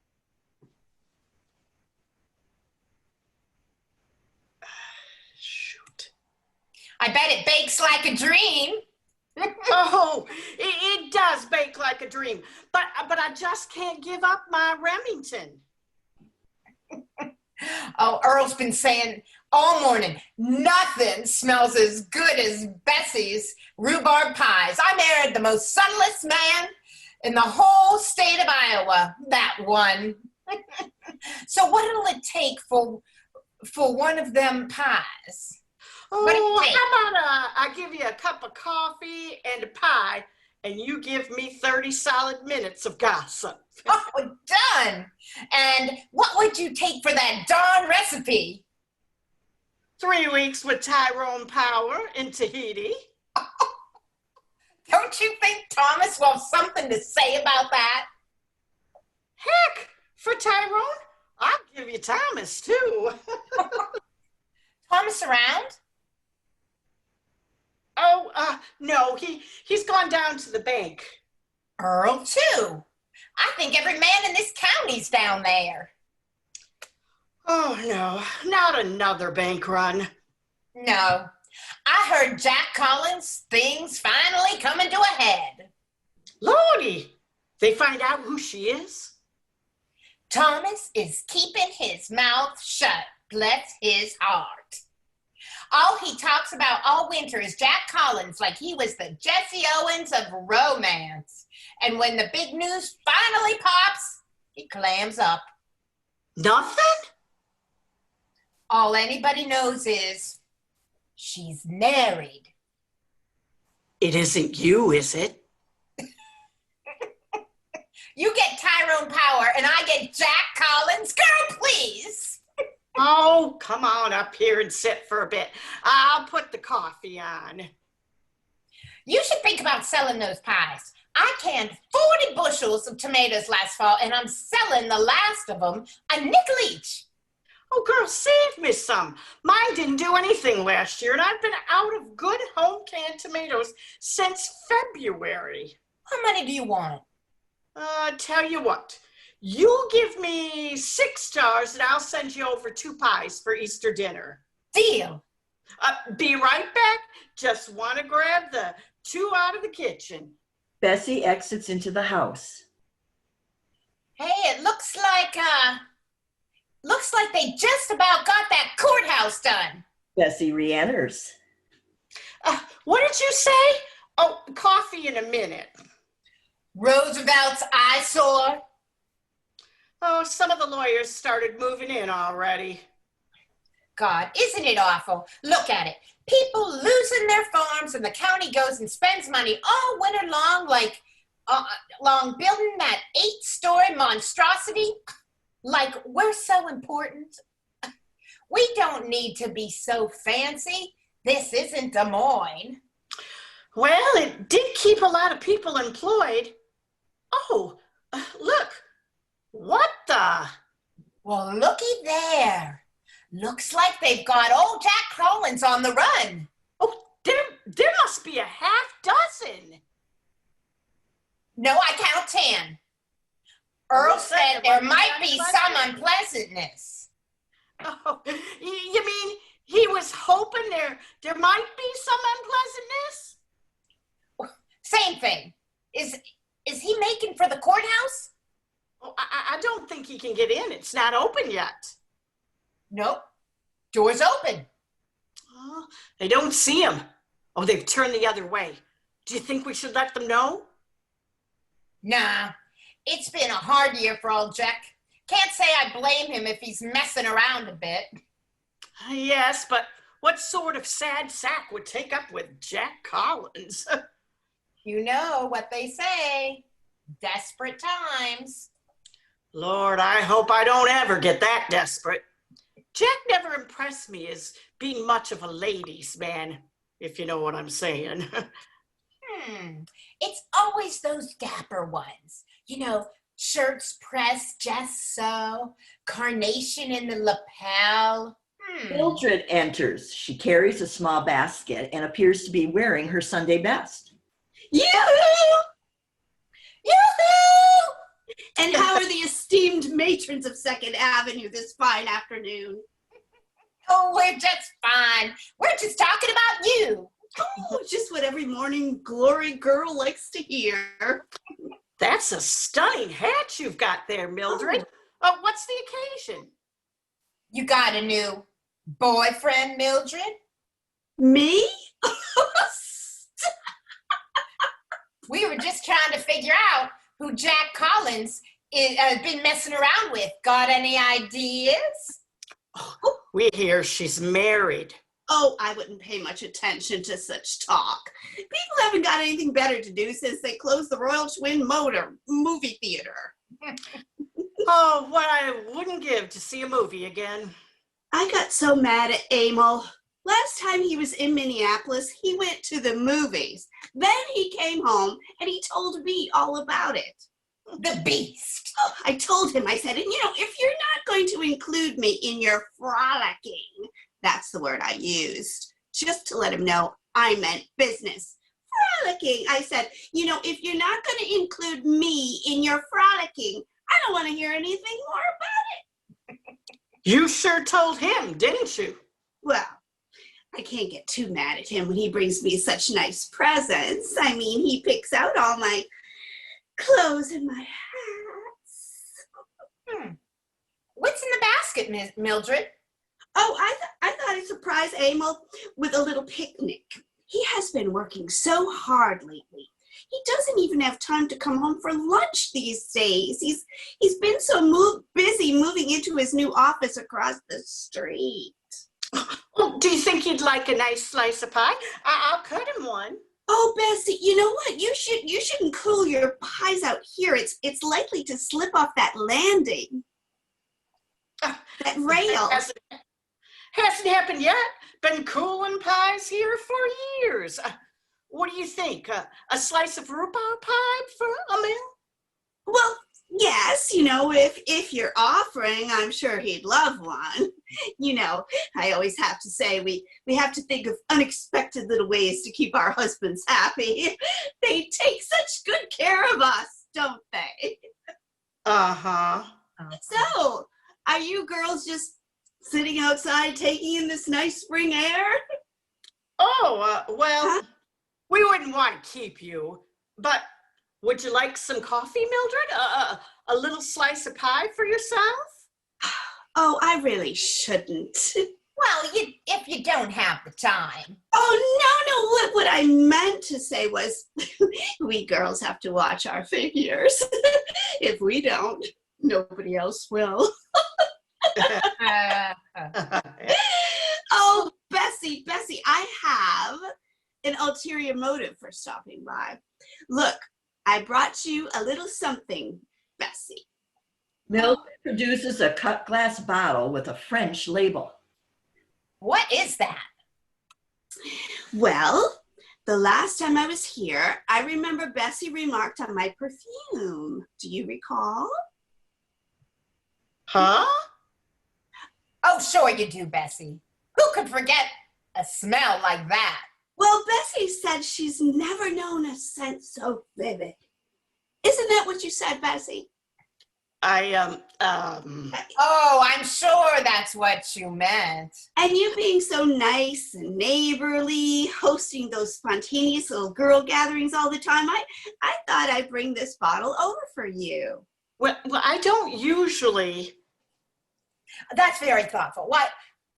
Shoot. I bet it bakes like a dream. Oh, it does bake like a dream, but I just can't give up my Remington. Oh, Earl's been saying all morning, nothing smells as good as Bessie's rhubarb pies. I married the most sunless man in the whole state of Iowa, that one. So what'll it take for one of them pies? Oh, how about I give you a cup of coffee and a pie, and you give me 30 solid minutes of gossip. Oh, done. And what would you take for that darn recipe? 3 weeks with Tyrone Power in Tahiti. Don't you think Thomas will have something to say about that? Heck, for Tyrone, I'll give you Thomas too. Thomas around? Oh, no, he's gone down to the bank. Earl too. I think every man in this county's down there. Oh, no, not another bank run. No. I heard Jack Collins' thing's finally coming to a head. Lordy, they find out who she is? Thomas is keeping his mouth shut, bless his heart. All he talks about all winter is Jack Collins like he was the Jesse Owens of romance. And when the big news finally pops, he clams up. Nothing? All anybody knows is she's married. It isn't you, is it? You get Tyrone Power and I get Jack Collins. Girl, please. Oh, come on up here and sit for a bit. I'll put the coffee on. You should think about selling those pies. I canned 40 bushels of tomatoes last fall, and I'm selling the last of them a nickel each. Oh, girl, save me some. Mine didn't do anything last year, and I've been out of good home canned tomatoes since February. How many do you want? Tell you what. You give me $6 and I'll send you over 2 pies for Easter dinner. Deal. Be right back. Just want to grab the 2 out of the kitchen. Bessie exits into the house. Hey, it looks like they just about got that courthouse done. Bessie re-enters. What did you say? Oh, coffee in a minute. Roosevelt's eyesore. Oh, some of the lawyers started moving in already. God, isn't it awful? Look at it. People losing their farms and the county goes and spends money all winter long long building that 8-story monstrosity. Like we're so important. We don't need to be so fancy. This isn't Des Moines. Well, it did keep a lot of people employed. Oh, look. What the? Well, looky there. Looks like they've got old Jack Collins on the run. Oh, there must be a half dozen. No, I count 10. Earl said there might be some unpleasantness. Oh, you mean he was hoping there might be some unpleasantness? Same thing. Is he making for the courthouse? Oh, I don't think he can get in. It's not open yet. Nope. Door's open. Oh, they don't see him. Oh, they've turned the other way. Do you think we should let them know? Nah. It's been a hard year for old Jack. Can't say I blame him if he's messing around a bit. Yes, but what sort of sad sack would take up with Jack Collins? You know what they say. Desperate times. Lord, I hope I don't ever get that desperate. Jack never impressed me as being much of a ladies' man, if you know what I'm saying. It's always those dapper ones. You know, shirts pressed just so, carnation in the lapel. Mildred enters. She carries a small basket and appears to be wearing her Sunday best. Yoo-hoo! Yoo-hoo! And how are the esteemed matrons of Second Avenue this fine afternoon? Oh, we're just fine. We're just talking about you. Oh, just what every morning glory girl likes to hear. That's a stunning hat you've got there, Mildred. What's the occasion? You got a new boyfriend, Mildred? Me? We were just trying to figure out who Jack Collins has been messing around with. Got any ideas? We hear she's married. Oh, I wouldn't pay much attention to such talk. People haven't got anything better to do since they closed the Royal Twin Motor movie theater. Oh, what I wouldn't give to see a movie again. I got so mad at Emil. Last time he was in Minneapolis, he went to the movies. Then he came home and he told me all about it. The beast. Oh, I told him, I said, and if you're not going to include me in your frolicking, that's the word I used, just to let him know I meant business. Frolicking. I said, if you're not going to include me in your frolicking, I don't want to hear anything more about it. You sure told him, didn't you? Well, I can't get too mad at him when he brings me such nice presents. I mean, he picks out all my clothes and my hats. What's in the basket, Mildred? Oh, I thought I'd surprise Emil with a little picnic. He has been working so hard lately. He doesn't even have time to come home for lunch these days. He's been so busy moving into his new office across the street. Oh, do you think you'd like a nice slice of pie? I'll cut him one. Oh, Bessie, you know what? You shouldn't cool your pies out here. It's likely to slip off that landing. That rail. Hasn't happened yet. Been cooling pies here for years. What do you think? A slice of rhubarb pie for a meal? Well, yes, if you're offering, I'm sure he'd love one. I always have to say we have to think of unexpected little ways to keep our husbands happy. They take such good care of us, don't they? Uh-huh. So, are you girls just sitting outside taking in this nice spring air? Oh, well, we wouldn't want to keep you, but would you like some coffee, Mildred? A little slice of pie for yourself? Oh, I really shouldn't. Well, if you don't have the time. Oh, no, what I meant to say was we girls have to watch our figures. If we don't, nobody else will. Oh, Bessie, I have an ulterior motive for stopping by. Look, I brought you a little something, Bessie. Mildred produces a cut glass bottle with a French label. What is that? Well, the last time I was here, I remember Bessie remarked on my perfume. Do you recall? Huh? Oh, sure you do, Bessie. Who could forget a smell like that? Well, Bessie said she's never known a scent so vivid. Isn't that what you said, Bessie? Oh, I'm sure that's what you meant. And you being so nice and neighborly, hosting those spontaneous little girl gatherings all the time, I thought I'd bring this bottle over for you. Well, I don't usually. That's very thoughtful. Why,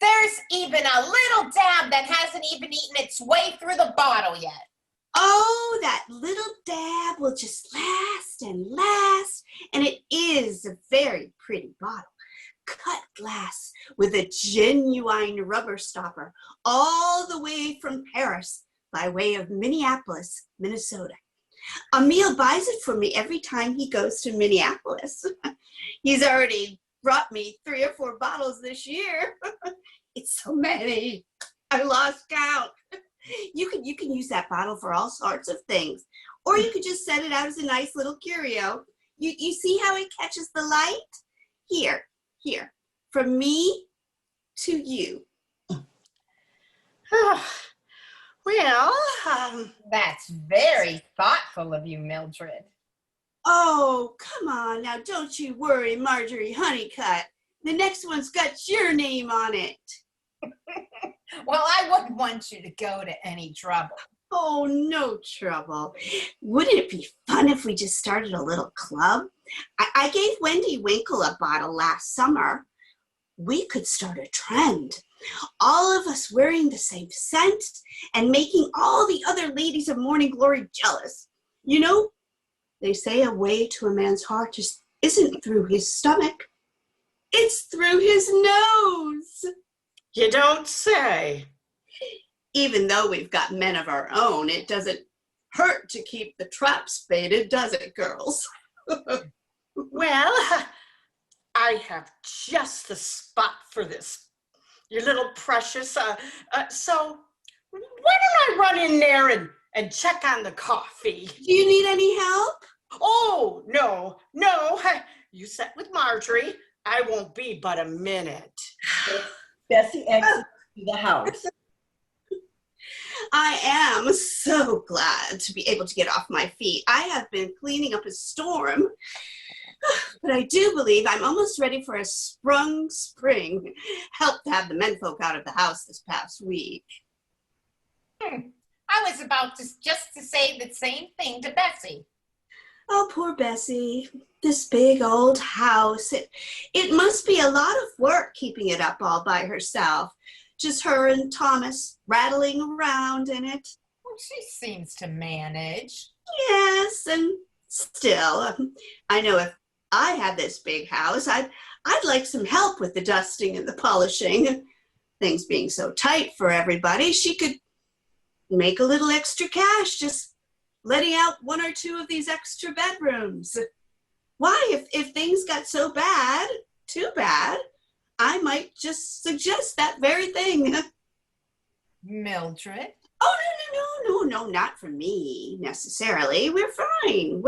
there's even a little dab that hasn't even eaten its way through the bottle yet. Oh, that little dab will just last and last. And it is a very pretty bottle. Cut glass with a genuine rubber stopper all the way from Paris by way of Minneapolis, Minnesota. Emil buys it for me every time he goes to Minneapolis. He's already brought me 3 or 4 bottles this year. It's so many. I lost count. You can use that bottle for all sorts of things. Or you could just set it out as a nice little curio. You see how it catches the light? Here, from me to you. Well, That's very thoughtful of you, Mildred. Oh, come on now, don't you worry, Margery Honeycutt. The next one's got your name on it. Well, I wouldn't want you to go to any trouble. Oh, no trouble. Wouldn't it be fun if we just started a little club? I gave Wendy Winkle a bottle last summer. We could start a trend. All of us wearing the same scent and making all the other ladies of Morning Glory jealous. You know, they say a way to a man's heart just isn't through his stomach. It's through his nose. you don't say. Even though we've got men of our own, it doesn't hurt to keep the traps baited, does it, girls? Well, I have just the spot for this, you little precious. So why don't I run in there and check on the coffee? Do you need any help? Oh, no. You sit with Margery. I won't be but a minute. Bessie exits the house. I am so glad to be able to get off my feet. I have been cleaning up a storm, but I do believe I'm almost ready for a sprung spring. Helped to have the menfolk out of the house this past week. I was about to just to say the same thing to Bessie. Oh, poor Bessie. This big old house. It must be a lot of work keeping it up all by herself. Just her and Thomas rattling around in it. Well, she seems to manage. Yes, and still, I know if I had this big house, I'd like some help with the dusting and the polishing. Things being so tight for everybody, she could make a little extra cash just letting out one or two of these extra bedrooms. Why, if things got so bad, too bad, I might just suggest that very thing. Mildred? Oh, no, not for me necessarily. We're fine.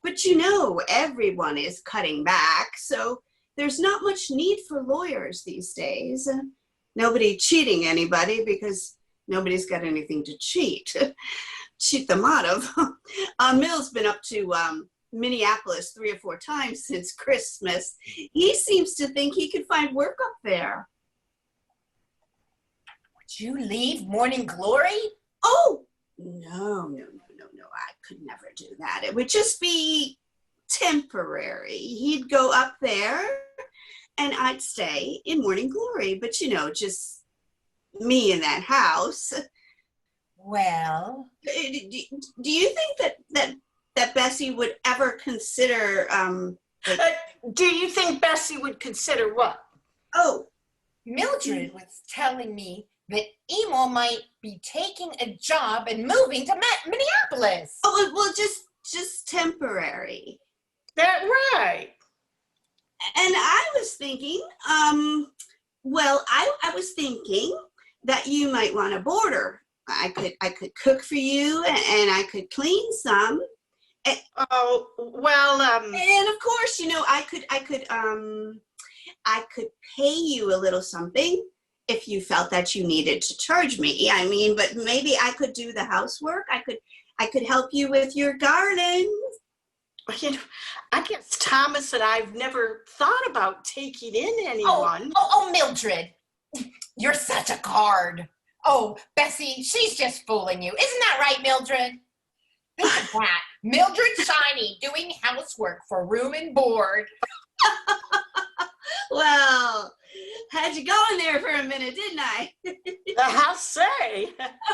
But you know, everyone is cutting back, so there's not much need for lawyers these days. Nobody cheating anybody because nobody's got anything to cheat them out of. Mill's been up to Minneapolis 3 or 4 times since Christmas. He seems to think he could find work up there. Would you leave Morning Glory? Oh, no. I could never do that. It would just be temporary. He'd go up there and I'd stay in Morning Glory. But, you know, just me in that house. Well, do you think that Bessie would ever consider do you think Bessie would consider what? Oh, Mildred was telling me that Emo might be taking a job and moving to Minneapolis. Oh, well, just temporary. That right. And I was thinking, I was thinking that you might want a boarder. I could cook for you and I could clean some. Oh, well, and of course, you know, I could pay you a little something if you felt that you needed to charge me. I mean, but maybe I could do the housework. I could help you with your garden. You know, I guess Thomas and I've never thought about taking in anyone. Oh, Mildred, you're such a card. Oh, Bessie, she's just fooling you. Isn't that right, Mildred? Think of that. Mildred Shiny doing housework for room and board. Well, had you going there for a minute, didn't I? I'll say.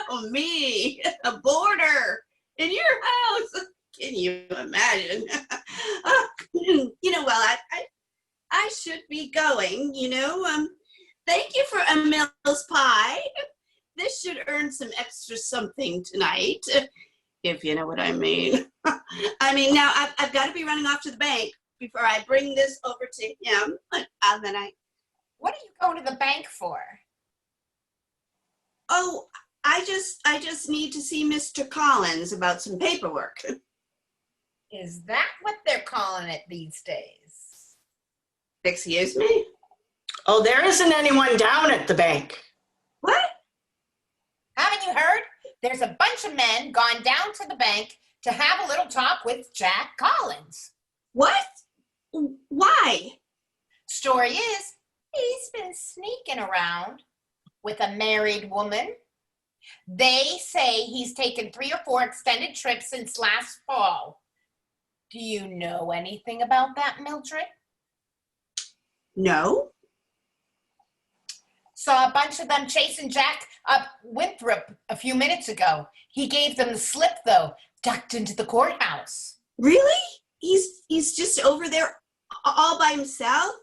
Oh, me, a boarder in your house. Can you imagine? You know, well, I should be going, you know. Thank you for a Mills pie. This should earn some extra something tonight, if you know what I mean. I mean, now I've got to be running off to the bank before I bring this over to him. And then What are you going to the bank for? Oh, I just need to see Mr. Collins about some paperwork. Is that what they're calling it these days? Excuse me? Oh, there isn't anyone down at the bank. What? Haven't you heard? There's a bunch of men gone down to the bank to have a little talk with Jack Collins. What? Why? Story is, he's been sneaking around with a married woman. They say he's taken 3 or 4 extended trips since last fall. Do you know anything about that, Mildred? No. Saw a bunch of them chasing Jack up Winthrop a few minutes ago. He gave them the slip, though, ducked into the courthouse. Really? He's just over there all by himself?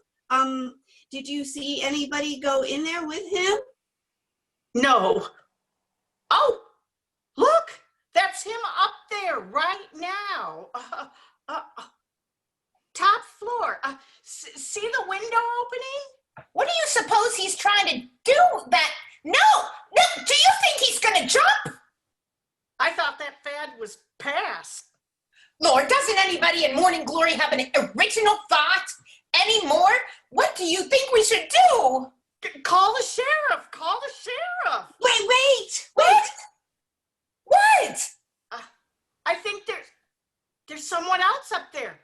Did you see anybody go in there with him? No. Oh, look, that's him up there right now. Top floor. See the window opening? What do you suppose he's trying to do? No, do you think he's gonna jump? I thought that fad was past. Lord, doesn't anybody in Morning Glory have an original thought anymore? What do you think we should do? Call the sheriff. Call the sheriff. Wait. What? I think there's someone else up there.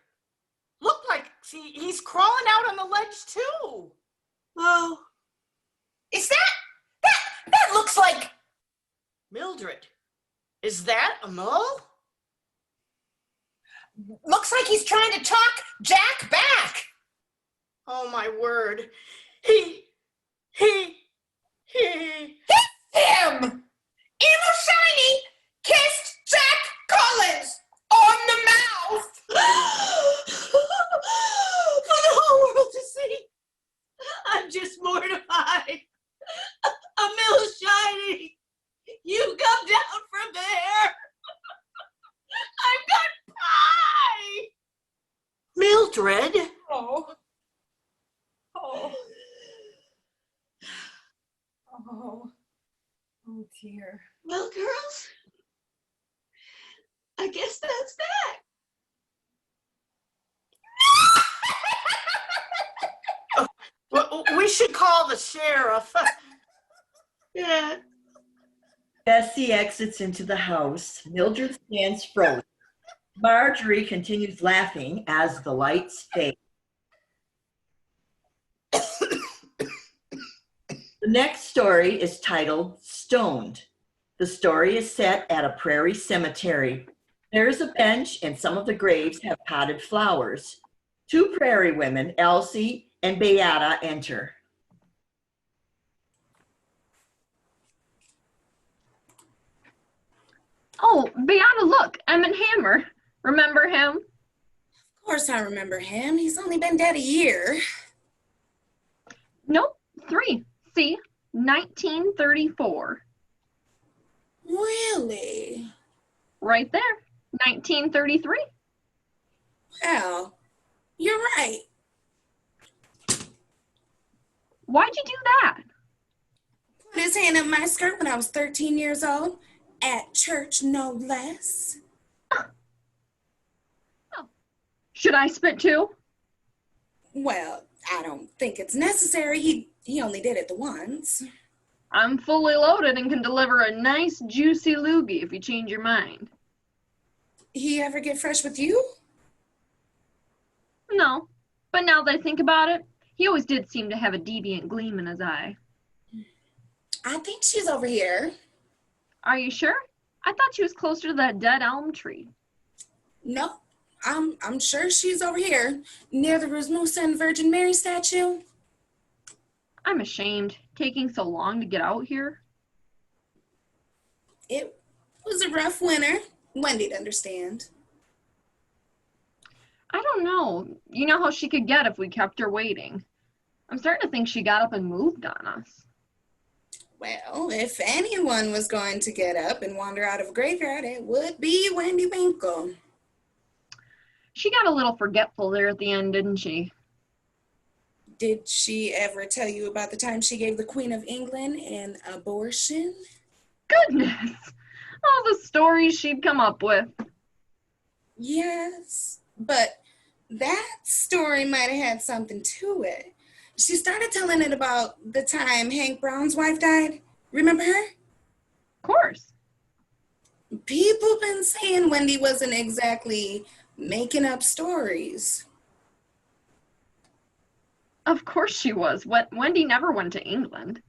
Look like he's crawling out on the ledge too. Oh. Is that looks like Mildred. Is that a mole? Looks like he's trying to talk Jack back. Oh my word. He him! Evil Shiny kissed Jack Collins on the mouth. For the whole world to see. I'm just mortified. A mill shiny. You come down from there. I've got pie. Mildred. Oh dear. Well, girls, I guess that's that. Well, we should call the sheriff. Yeah. Bessie exits into the house. Mildred stands frozen. Margery continues laughing as the lights fade. The next story is titled Stoned. The story is set at a prairie cemetery. There is a bench and some of the graves have potted flowers. 2 prairie women, Elsie and Beata, enter. Oh, Beata, look, Emmett Hammer. Remember him? Of course I remember him. He's only been dead a year. Nope, 3. See, 1934. Really? Right there, 1933. Well, you're right. Why'd you do that? Put his hand up my skirt when I was 13 years old. At church, no less. Oh. Should I spit too? Well, I don't think it's necessary. He only did it the once. I'm fully loaded and can deliver a nice juicy loogie if you change your mind. He ever get fresh with you? No, but now that I think about it, he always did seem to have a deviant gleam in his eye. I think she's over here. Are you sure? I thought she was closer to that dead elm tree. No, I'm sure she's over here, near the Rasmussen and Virgin Mary statue. I'm ashamed, taking so long to get out here. It was a rough winter. Wendy'd understand. I don't know. You know how she could get if we kept her waiting. I'm starting to think she got up and moved on us. Well, if anyone was going to get up and wander out of a graveyard, it would be Wendy Winkle. She got a little forgetful there at the end, didn't she? Did she ever tell you about the time she gave the Queen of England an abortion? Goodness! All the stories she'd come up with. Yes, but that story might have had something to it. She started telling it about the time Hank Brown's wife died. Remember her? course. People been saying Wendy wasn't exactly making up stories. Of course she was. Wendy never went to England.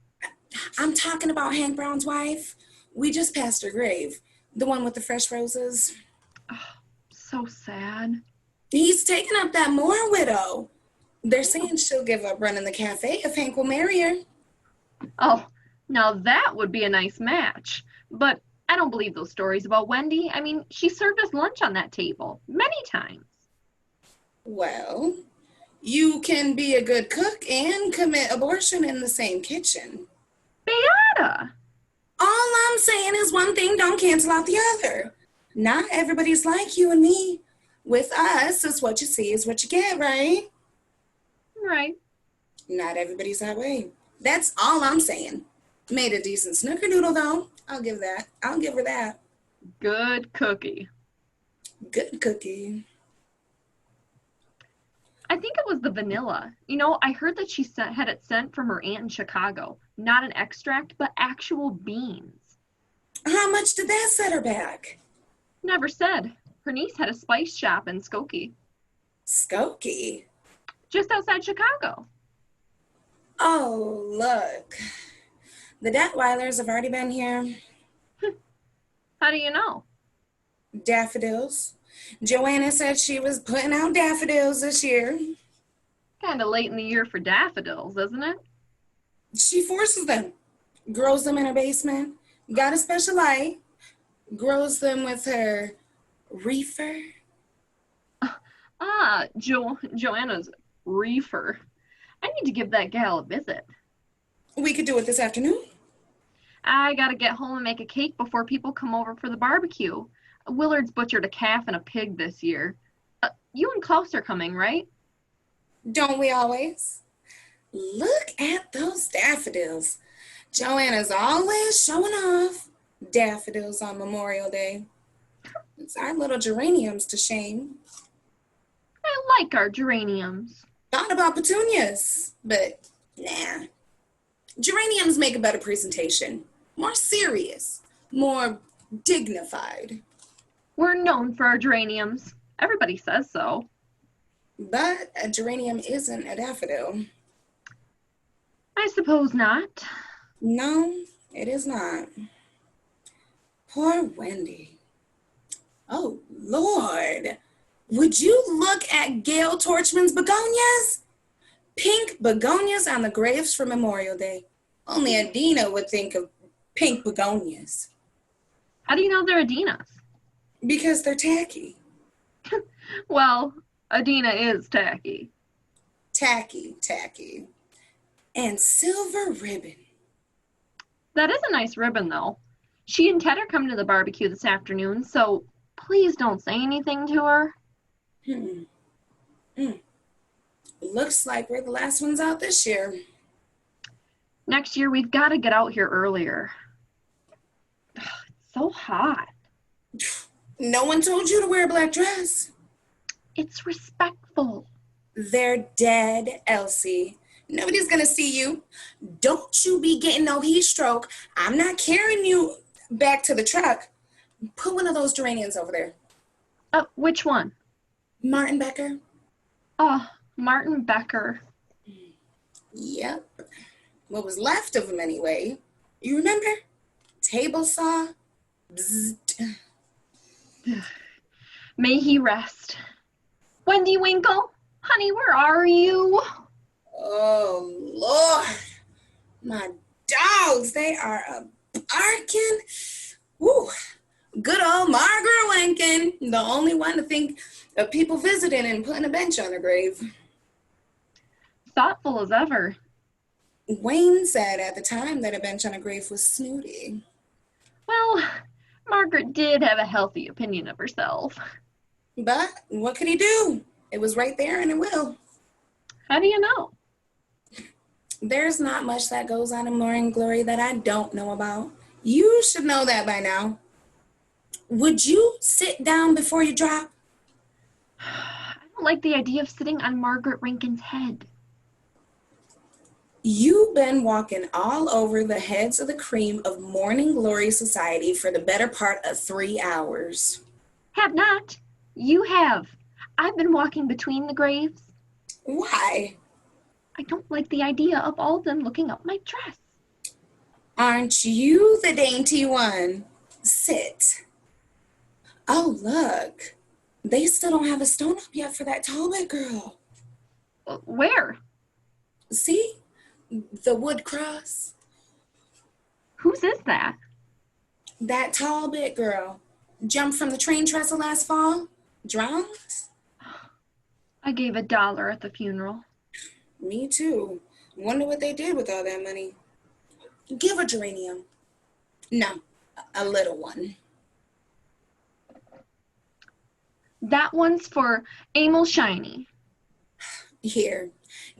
I'm talking about Hank Brown's wife. We just passed her grave. The one with the fresh roses. Oh, so sad. He's taking up that Moore widow. They're saying she'll give up running the cafe if Hank will marry her. Oh, now that would be a nice match. But I don't believe those stories about Wendy. I mean, she served us lunch on that table many times. Well, you can be a good cook and commit abortion in the same kitchen. Beata! All I'm saying is one thing don't cancel out the other. Not everybody's like you and me. With us, it's what you see is what you get, right? Right. Not everybody's that way. That's all I'm saying. Made a decent snickerdoodle, though. I'll give her that. Good cookie. Good cookie. I think it was the vanilla. You know, I heard that she had it sent from her aunt in Chicago. Not an extract, but actual beans. How much did that set her back? Never said. Her niece had a spice shop in Skokie. Skokie? Just outside Chicago. Oh, look. The Detweilers have already been here. How do you know? Daffodils. Joanna said she was putting out daffodils this year. Kind of late in the year for daffodils, isn't it? She forces them. Grows them in her basement. Got a special light. Grows them with her reefer. Joanna's reefer. I need to give that gal a visit. We could do it this afternoon. I gotta get home and make a cake before people come over for the barbecue. Willard's butchered a calf and a pig this year. You and Klaus are coming, right? Don't we always? Look at those daffodils. Joanna's always showing off daffodils on Memorial Day. It's our little geraniums to shame. I like our geraniums. Thought about petunias, but nah. Geraniums make a better presentation. More serious. More dignified. We're known for our geraniums. Everybody says so. But a geranium isn't a daffodil. I suppose not. No, it is not. Poor Wendy. Oh, Lord. Would you look at Gail Torchman's begonias? Pink begonias on the graves for Memorial Day. Only Adina would think of pink begonias. How do you know they're Adina's? Because they're tacky. Well, Adina is tacky. Tacky. And silver ribbon. That is a nice ribbon, though. She and Ted are coming to the barbecue this afternoon, so please don't say anything to her. Looks like we're the last ones out this year. Next year, we've got to get out here earlier. It's so hot. No one told you to wear a black dress. It's respectful. They're dead, Elsie. Nobody's gonna see you. Don't you be getting no heat stroke. I'm not carrying you back to the truck. Put one of those geraniums over there. Which one? Martin Becker. Oh, Martin Becker. Yep. What was left of him anyway. You remember? Table saw. Bzzzt. May he rest. Wendy Winkle, honey, where are you? Oh, Lord. My dogs, they are barking. Woo. Good old Margery Winkin, the only one to think of people visiting and putting a bench on her grave. Thoughtful as ever. Wayne said at the time that a bench on a grave was snooty. Well, Margaret did have a healthy opinion of herself. But what could he do? It was right there and it will. How do you know? There's not much that goes on in Laurene Glory that I don't know about. You should know that by now. Would you sit down before you drop? I don't like the idea of sitting on Margaret Rankin's head. You've been walking all over the heads of the cream of Morning Glory Society for the better part of 3 hours. Have not. You have. I've been walking between the graves. Why? I don't like the idea of all of them looking up my dress. Aren't you the dainty one? Sit. Oh, look. They still don't have a stone up yet for that Talbot girl. Where? See? The wood cross. Whose is that? That Talbot girl. Jumped from the train trestle last fall. Drowned? I gave $1 at the funeral. Me too. Wonder what they did with all that money. Give a geranium. No, a little one. That one's for Emil Shiny. Here,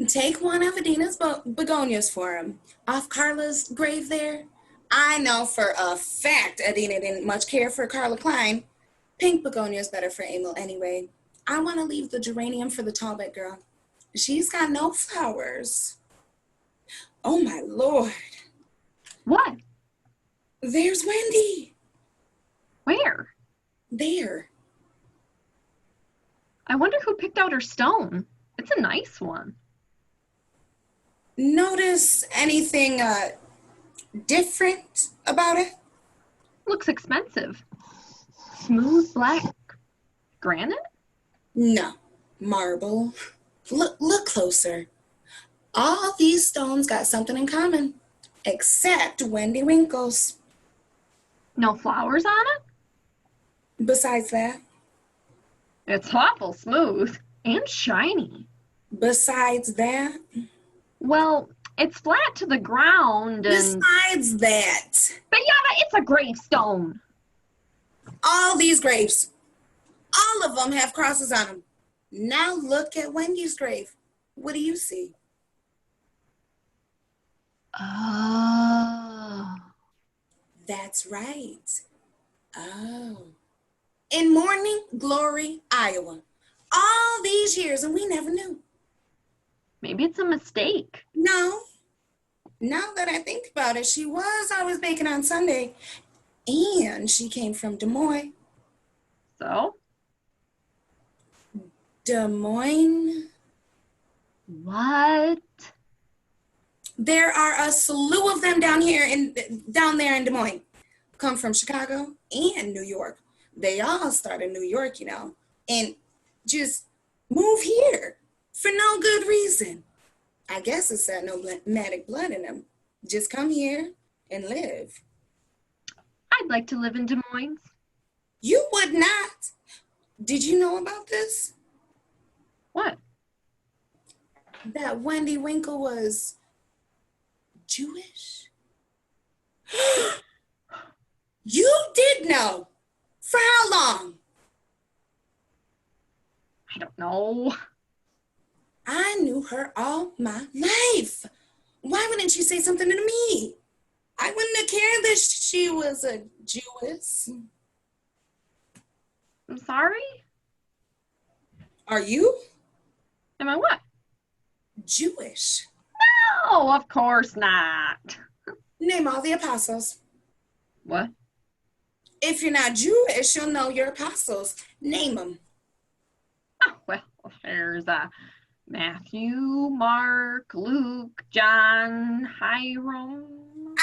take one of Adina's begonias for him. Off Carla's grave there. I know for a fact Adina didn't much care for Carla Klein. Pink begonia's better for Emil anyway. I want to leave the geranium for the Talbot girl. She's got no flowers. Oh my Lord. What? There's Wendy. Where? There. I wonder who picked out her stone. It's a nice one. Notice anything different about it? Looks expensive. Smooth black granite? No, marble. Look closer. All these stones got something in common, except Wendy Winkles. No flowers on it? Besides that. It's awful smooth and shiny. Besides that. Well, it's flat to the ground and... Besides that. Beata, it's a gravestone. All these graves, all of them have crosses on them. Now look at Wendy's grave. What do you see? Oh. That's right. Oh. In Morning Glory, Iowa. All these years and we never knew. Maybe it's a mistake. No. Now that I think about it, she was always baking on Sunday. And she came from Des Moines. So? Des Moines? What? There are a slew of them down there in Des Moines. Come from Chicago and New York. They all start in New York, you know, and just move here for no good reason. I guess it's that nomadic blood in them. Just come here and live. I'd like to live in Des Moines. You would not. Did you know about this? What? That Wendy Winkle was Jewish? You did know. For how long? I don't know. I knew her all my life. Why wouldn't she say something to me? I wouldn't have cared that she was a Jewess. I'm sorry? Are you? Am I what? Jewish. No, of course not. Name all the apostles. What? If you're not Jewish, you'll know your apostles. Name them. Oh, well, there's Matthew, Mark, Luke, John, Hiram.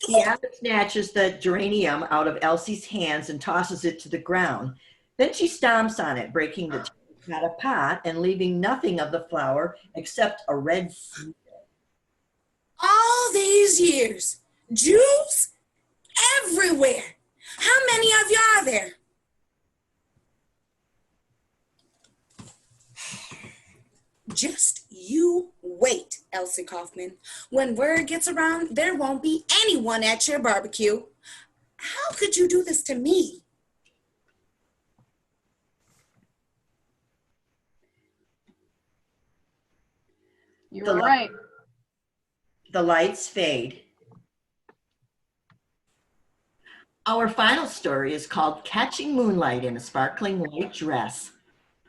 Keara snatches the geranium out of Elsie's hands and tosses it to the ground. Then she stomps on it, breaking the terracotta pot and leaving nothing of the flower except a red seed. All these years, Jews everywhere. How many of you are there? Just you wait, Elsie Kaufman. When word gets around, there won't be anyone at your barbecue. How could you do this to me? You were right. The lights fade. Our final story is called Catching Moonlight in a Sparkling White Dress.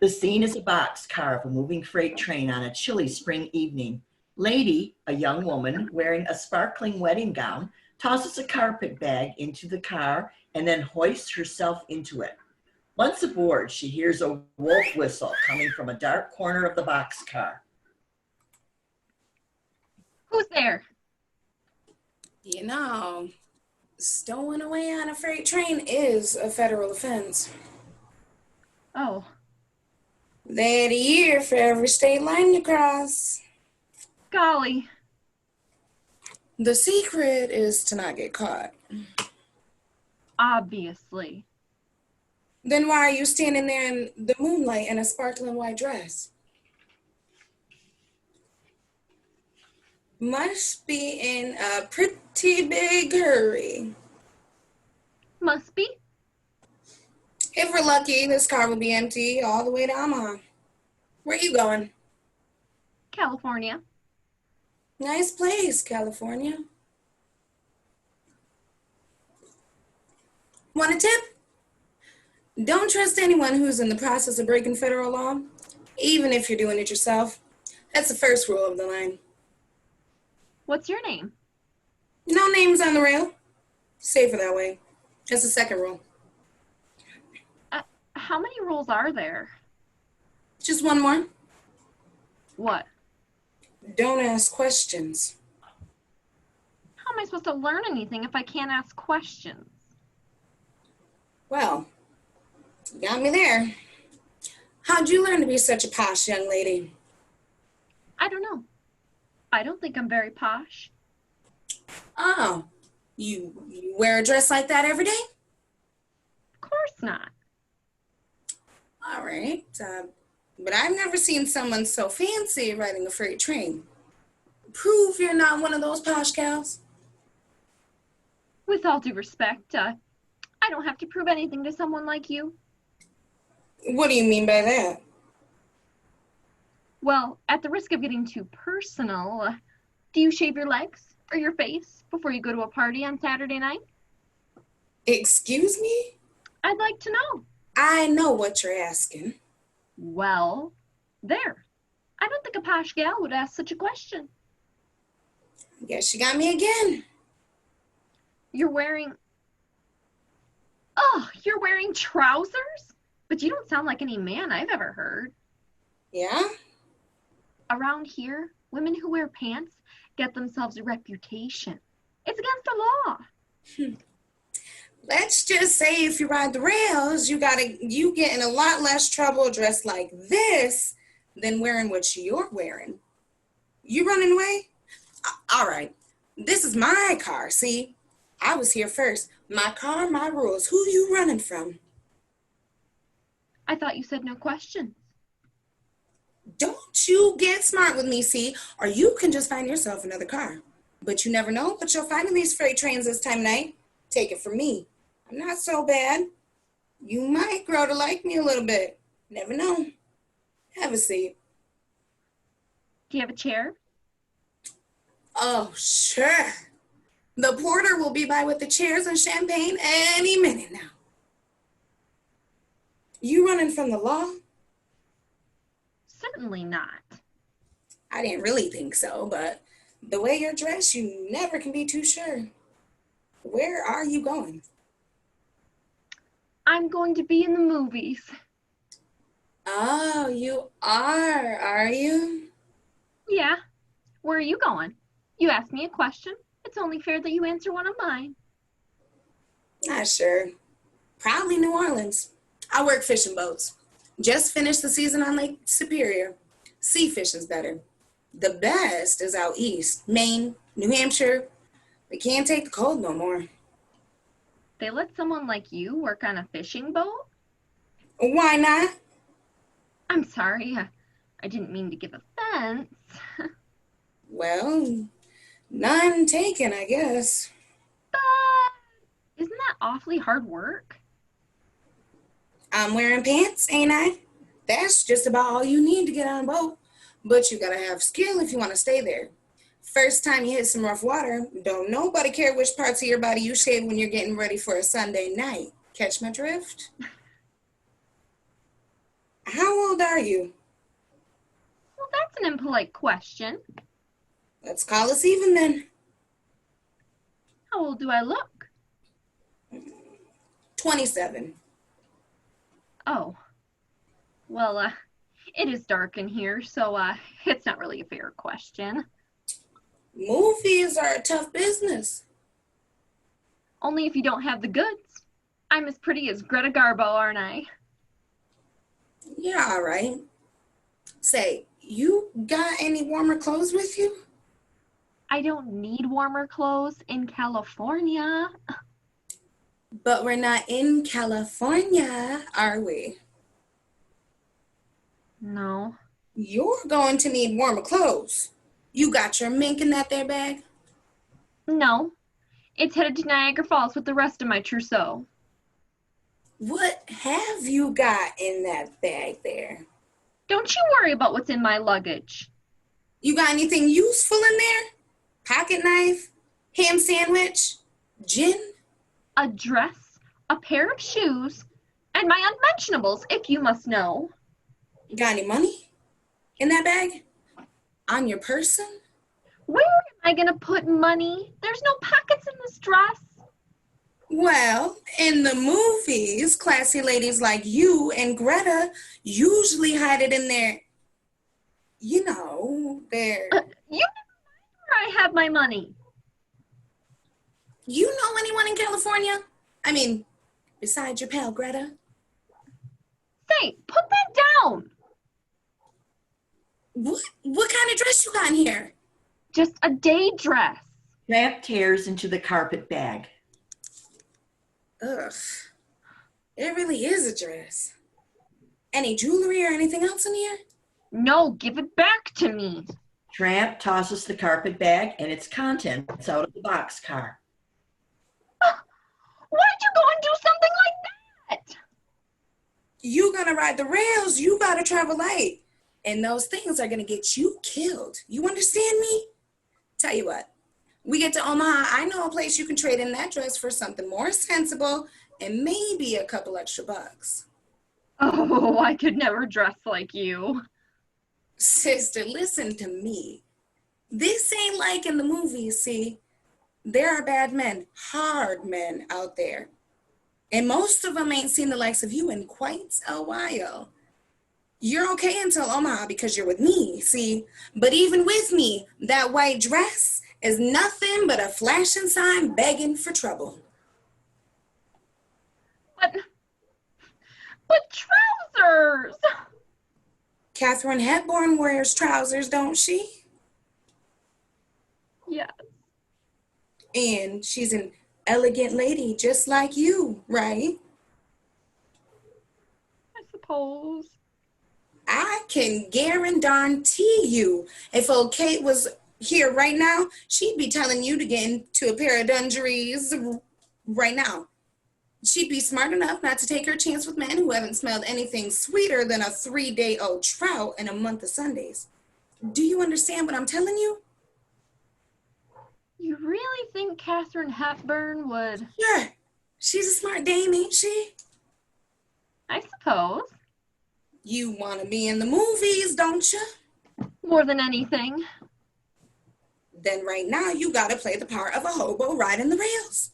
The scene is a boxcar of a moving freight train on a chilly spring evening. Lady, a young woman wearing a sparkling wedding gown, tosses a carpet bag into the car and then hoists herself into it. Once aboard, she hears a wolf whistle coming from a dark corner of the boxcar. Who's there? You know, stowing away on a freight train is a federal offense. Oh, They had a year for every state line you cross. golly. The secret is to not get caught. Obviously. Then why are you standing there in the moonlight in a sparkling white dress? Must be in a pretty big hurry. Must be. If we're lucky, this car will be empty all the way to Omaha. Where you going? California. Nice place, California. Want a tip? Don't trust anyone who's in the process of breaking federal law, even if you're doing it yourself. That's the first rule of the line. What's your name? No names on the rail. Safer that way. That's the second rule. How many rules are there? Just one more. What? Don't ask questions. How am I supposed to learn anything if I can't ask questions? Well, you got me there. How'd you learn to be such a posh young lady? I don't know. I don't think I'm very posh. Oh, you wear a dress like that every day? Of course not. All right, but I've never seen someone so fancy riding a freight train. Prove you're not one of those posh cows. With all due respect, I don't have to prove anything to someone like you. What do you mean by that? Well, at the risk of getting too personal, do you shave your legs or your face before you go to a party on Saturday night? Excuse me? I'd like to know. I know what you're asking. Well, there. I don't think a posh gal would ask such a question. Guess you got me again. You're wearing trousers? But you don't sound like any man I've ever heard. Yeah? Around here, women who wear pants get themselves a reputation. It's against the law. Let's just say if you ride the rails, you get in a lot less trouble dressed like this than wearing what you're wearing. You running away? All right. This is my car, see? I was here first. My car, my rules. Who you running from? I thought you said no questions. Don't you get smart with me, see? Or you can just find yourself another car. But you never know what you'll find in these freight trains this time of night. Take it from me. I'm not so bad. You might grow to like me a little bit. Never know. Have a seat. Do you have a chair? Oh, sure. The porter will be by with the chairs and champagne any minute now. You running from the law? Certainly not. I didn't really think so, but the way you're dressed, you never can be too sure. Where are you going? I'm going to be in the movies. Oh, you are you? Yeah. Where are you going? You asked me a question. It's only fair that you answer one of mine. Not sure. Probably New Orleans. I work fishing boats. Just finished the season on Lake Superior. Sea fishing's better. The best is out east. Maine, New Hampshire. They can't take the cold no more. They let someone like you work on a fishing boat? Why not? I'm sorry. I didn't mean to give offense. Well, none taken, I guess. But isn't that awfully hard work? I'm wearing pants, ain't I? That's just about all you need to get on a boat. But you gotta have skill if you want to stay there. First time you hit some rough water, don't nobody care which parts of your body you shave when you're getting ready for a Sunday night. Catch my drift? How old are you? Well, that's an impolite question. Let's call us even then. How old do I look? 27. Oh. Well, it is dark in here, so it's not really a fair question. Movies are a tough business. Only if you don't have the goods. I'm as pretty as Greta Garbo, aren't I? Yeah, all right. Say, you got any warmer clothes with you? I don't need warmer clothes in California. But we're not in California, are we? No. You're going to need warmer clothes. You got your mink in that there bag? No. It's headed to Niagara Falls with the rest of my trousseau. What have you got in that bag there? Don't you worry about what's in my luggage. You got anything useful in there? Pocket knife? Ham sandwich? Gin? A dress, a pair of shoes, and my unmentionables, if you must know. Got any money in that bag? On your person? Where am I gonna put money? There's no pockets in this dress. Well, in the movies, classy ladies like you and Greta usually hide it in their, their... You never mind where I have my money. You know anyone in California? I mean, besides your pal Greta? Say, put that down. What kind of dress you got in here? Just a day dress. Tramp tears into the carpet bag. Ugh, it really is a dress. Any jewelry or anything else in here? No, give it back to me. Tramp tosses the carpet bag and its contents out of the boxcar. Why'd you go and do something like that? You gonna ride the rails, you gotta travel light. And those things are gonna get you killed. You understand me? Tell you what, we get to Omaha, I know a place you can trade in that dress for something more sensible and maybe a couple extra bucks. Oh, I could never dress like you. Sister, listen to me. This ain't like in the movies, see? There are bad men, hard men out there. And most of them ain't seen the likes of you in quite a while. You're okay until Omaha because you're with me, see? But even with me, that white dress is nothing but a flashing sign begging for trouble. But trousers! Catherine Hepburn wears trousers, don't she? Yes. And she's an elegant lady just like you, right? I suppose. I can guarantee you, if old Kate was here right now, she'd be telling you to get into a pair of dungarees right now. She'd be smart enough not to take her chance with men who haven't smelled anything sweeter than a 3-day-old trout in a month of Sundays. Do you understand what I'm telling you? You really think Katharine Hepburn would? Sure. She's a smart dame, ain't she? I suppose. You want to be in the movies, don't you? More than anything. Then right now you got to play the part of a hobo riding the rails.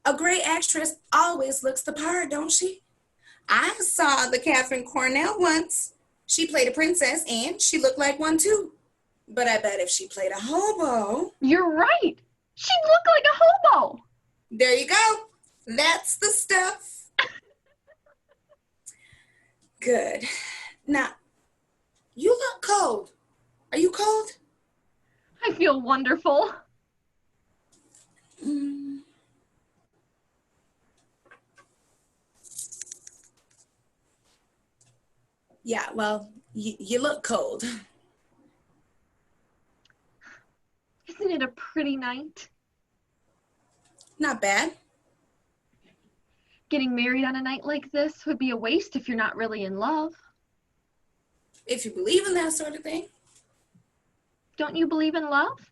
A great actress always looks the part, don't she? I saw the Catherine Cornell once. She played a princess and she looked like one too. But I bet if she played a hobo... You're right. She'd look like a hobo. There you go. That's the stuff. Good. Now, you look cold. Are you cold? I feel wonderful. Yeah, well, you look cold. Isn't it a pretty night? Not bad. Getting married on a night like this would be a waste if you're not really in love. If you believe in that sort of thing. Don't you believe in love?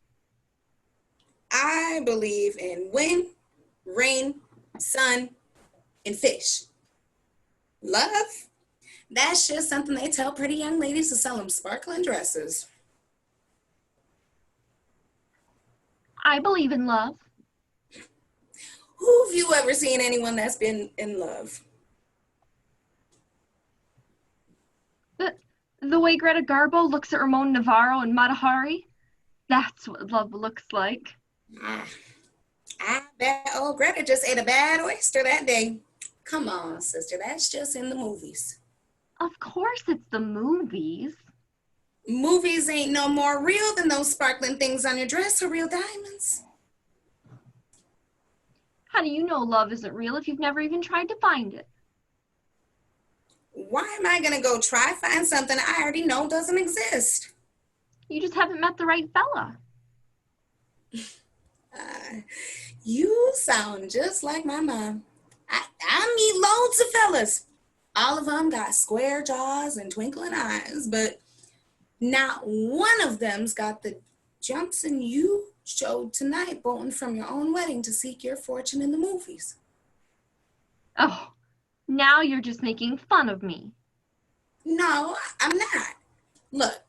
I believe in wind, rain, sun, and fish. Love? That's just something they tell pretty young ladies to sell them sparkling dresses. I believe in love. Who have you ever seen anyone that's been in love? The way Greta Garbo looks at Ramon Navarro and Matahari, that's what love looks like. I bet old Greta just ate a bad oyster that day. Come on, sister, that's just in the movies. Of course it's the movies. Movies ain't no more real than those sparkling things on your dress are real diamonds. How do you know love isn't real if you've never even tried to find it? Why am I gonna go try find something I already know doesn't exist? You just haven't met the right fella. You sound just like my mom. I meet loads of fellas. All of them got square jaws and twinkling eyes, but not one of them's got the jumpsin' you showed tonight bolting from your own wedding to seek your fortune in the movies. Oh, now you're just making fun of me. No, I'm not. Look,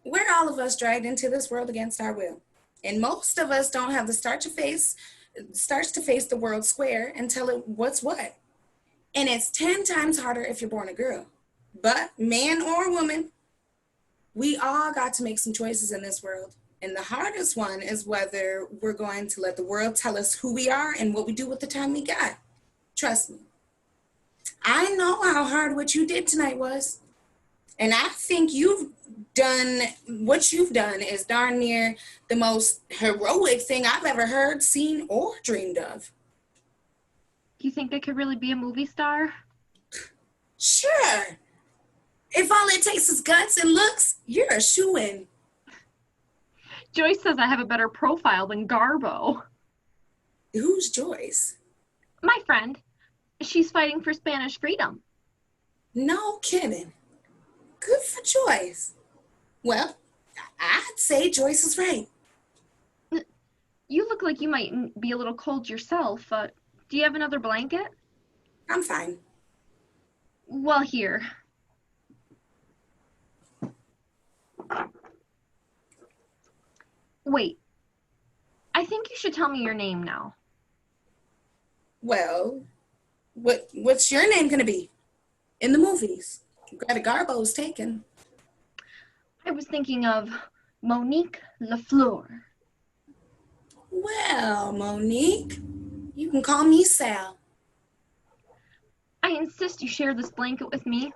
we're all of us dragged into this world against our will. And most of us don't have the starts to face the world square and tell it what's what. And it's 10 times harder if you're born a girl. But man or woman, we all got to make some choices in this world. And the hardest one is whether we're going to let the world tell us who we are and what we do with the time we got. Trust me. I know how hard what you did tonight was. And I think what you've done is darn near the most heroic thing I've ever heard, seen, or dreamed of. Do you think I could really be a movie star? Sure. If all it takes is guts and looks, you're a shoo-in. Joyce says I have a better profile than Garbo. Who's Joyce? My friend. She's fighting for Spanish freedom. No kidding. Good for Joyce. Well, I'd say Joyce is right. You look like you might be a little cold yourself. Do you have another blanket? I'm fine. Well, here. Wait. I think you should tell me your name now. Well, what's your name gonna be? In the movies. Greta Garbo's taken. I was thinking of Monique Lafleur. Well, Monique, you can call me Sal. I insist you share this blanket with me.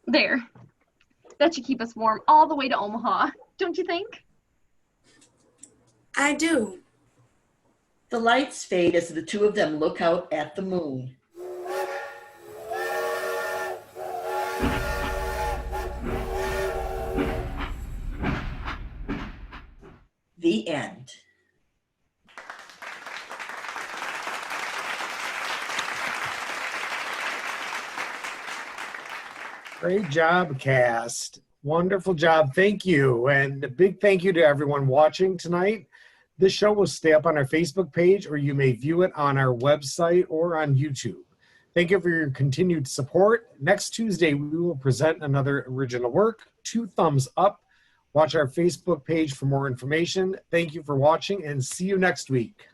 There. That should keep us warm all the way to Omaha, don't you think? I do. The lights fade as the two of them look out at the moon. The end. Great job, cast. Wonderful job. Thank you. And a big thank you to everyone watching tonight. This show will stay up on our Facebook page, or you may view it on our website or on YouTube. Thank you for your continued support. Next Tuesday, we will present another original work. 2 thumbs up. Watch our Facebook page for more information. Thank you for watching, and see you next week.